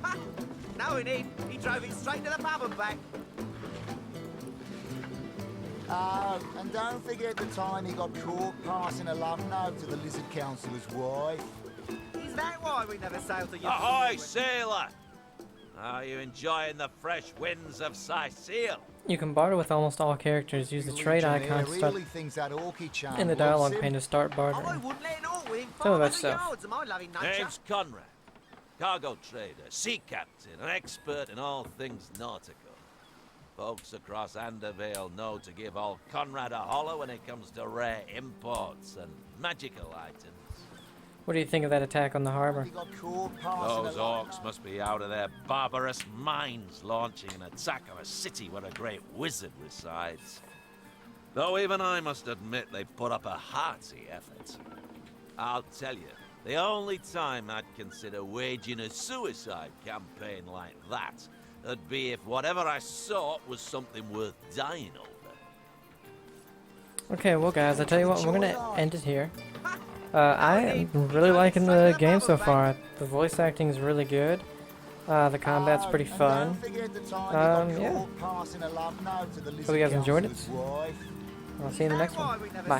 Ha! Knowing him, he drove it straight to the pub and back. Oh, and don't forget the time he got caught passing a love note to the Lizard Councillor's wife. Is that why we never sailed to Ahoy, sailor! Are you enjoying the fresh winds of Sicil? You can barter with almost all characters. Use the trade icon to start in the dialogue pane to start bartering. Tell me about yourself. Name's Conrad. Cargo trader, sea captain, an expert in all things nautical. Folks across Andervale know to give old Conrad a holler when it comes to rare imports and magical items. What do you think of that attack on the harbor? Those orcs must be out of their barbarous minds launching an attack on a city where a great wizard resides. Though even I must admit they put up a hearty effort. I'll tell you, the only time I'd consider waging a suicide campaign like that would be if whatever I sought was something worth dying over. Okay, well guys, I tell you what, we're gonna end it here. I am really liking the game so far. The voice acting is really good. The combat's pretty fun. Yeah. Hope you guys enjoyed it. I'll see you in the next one. Bye.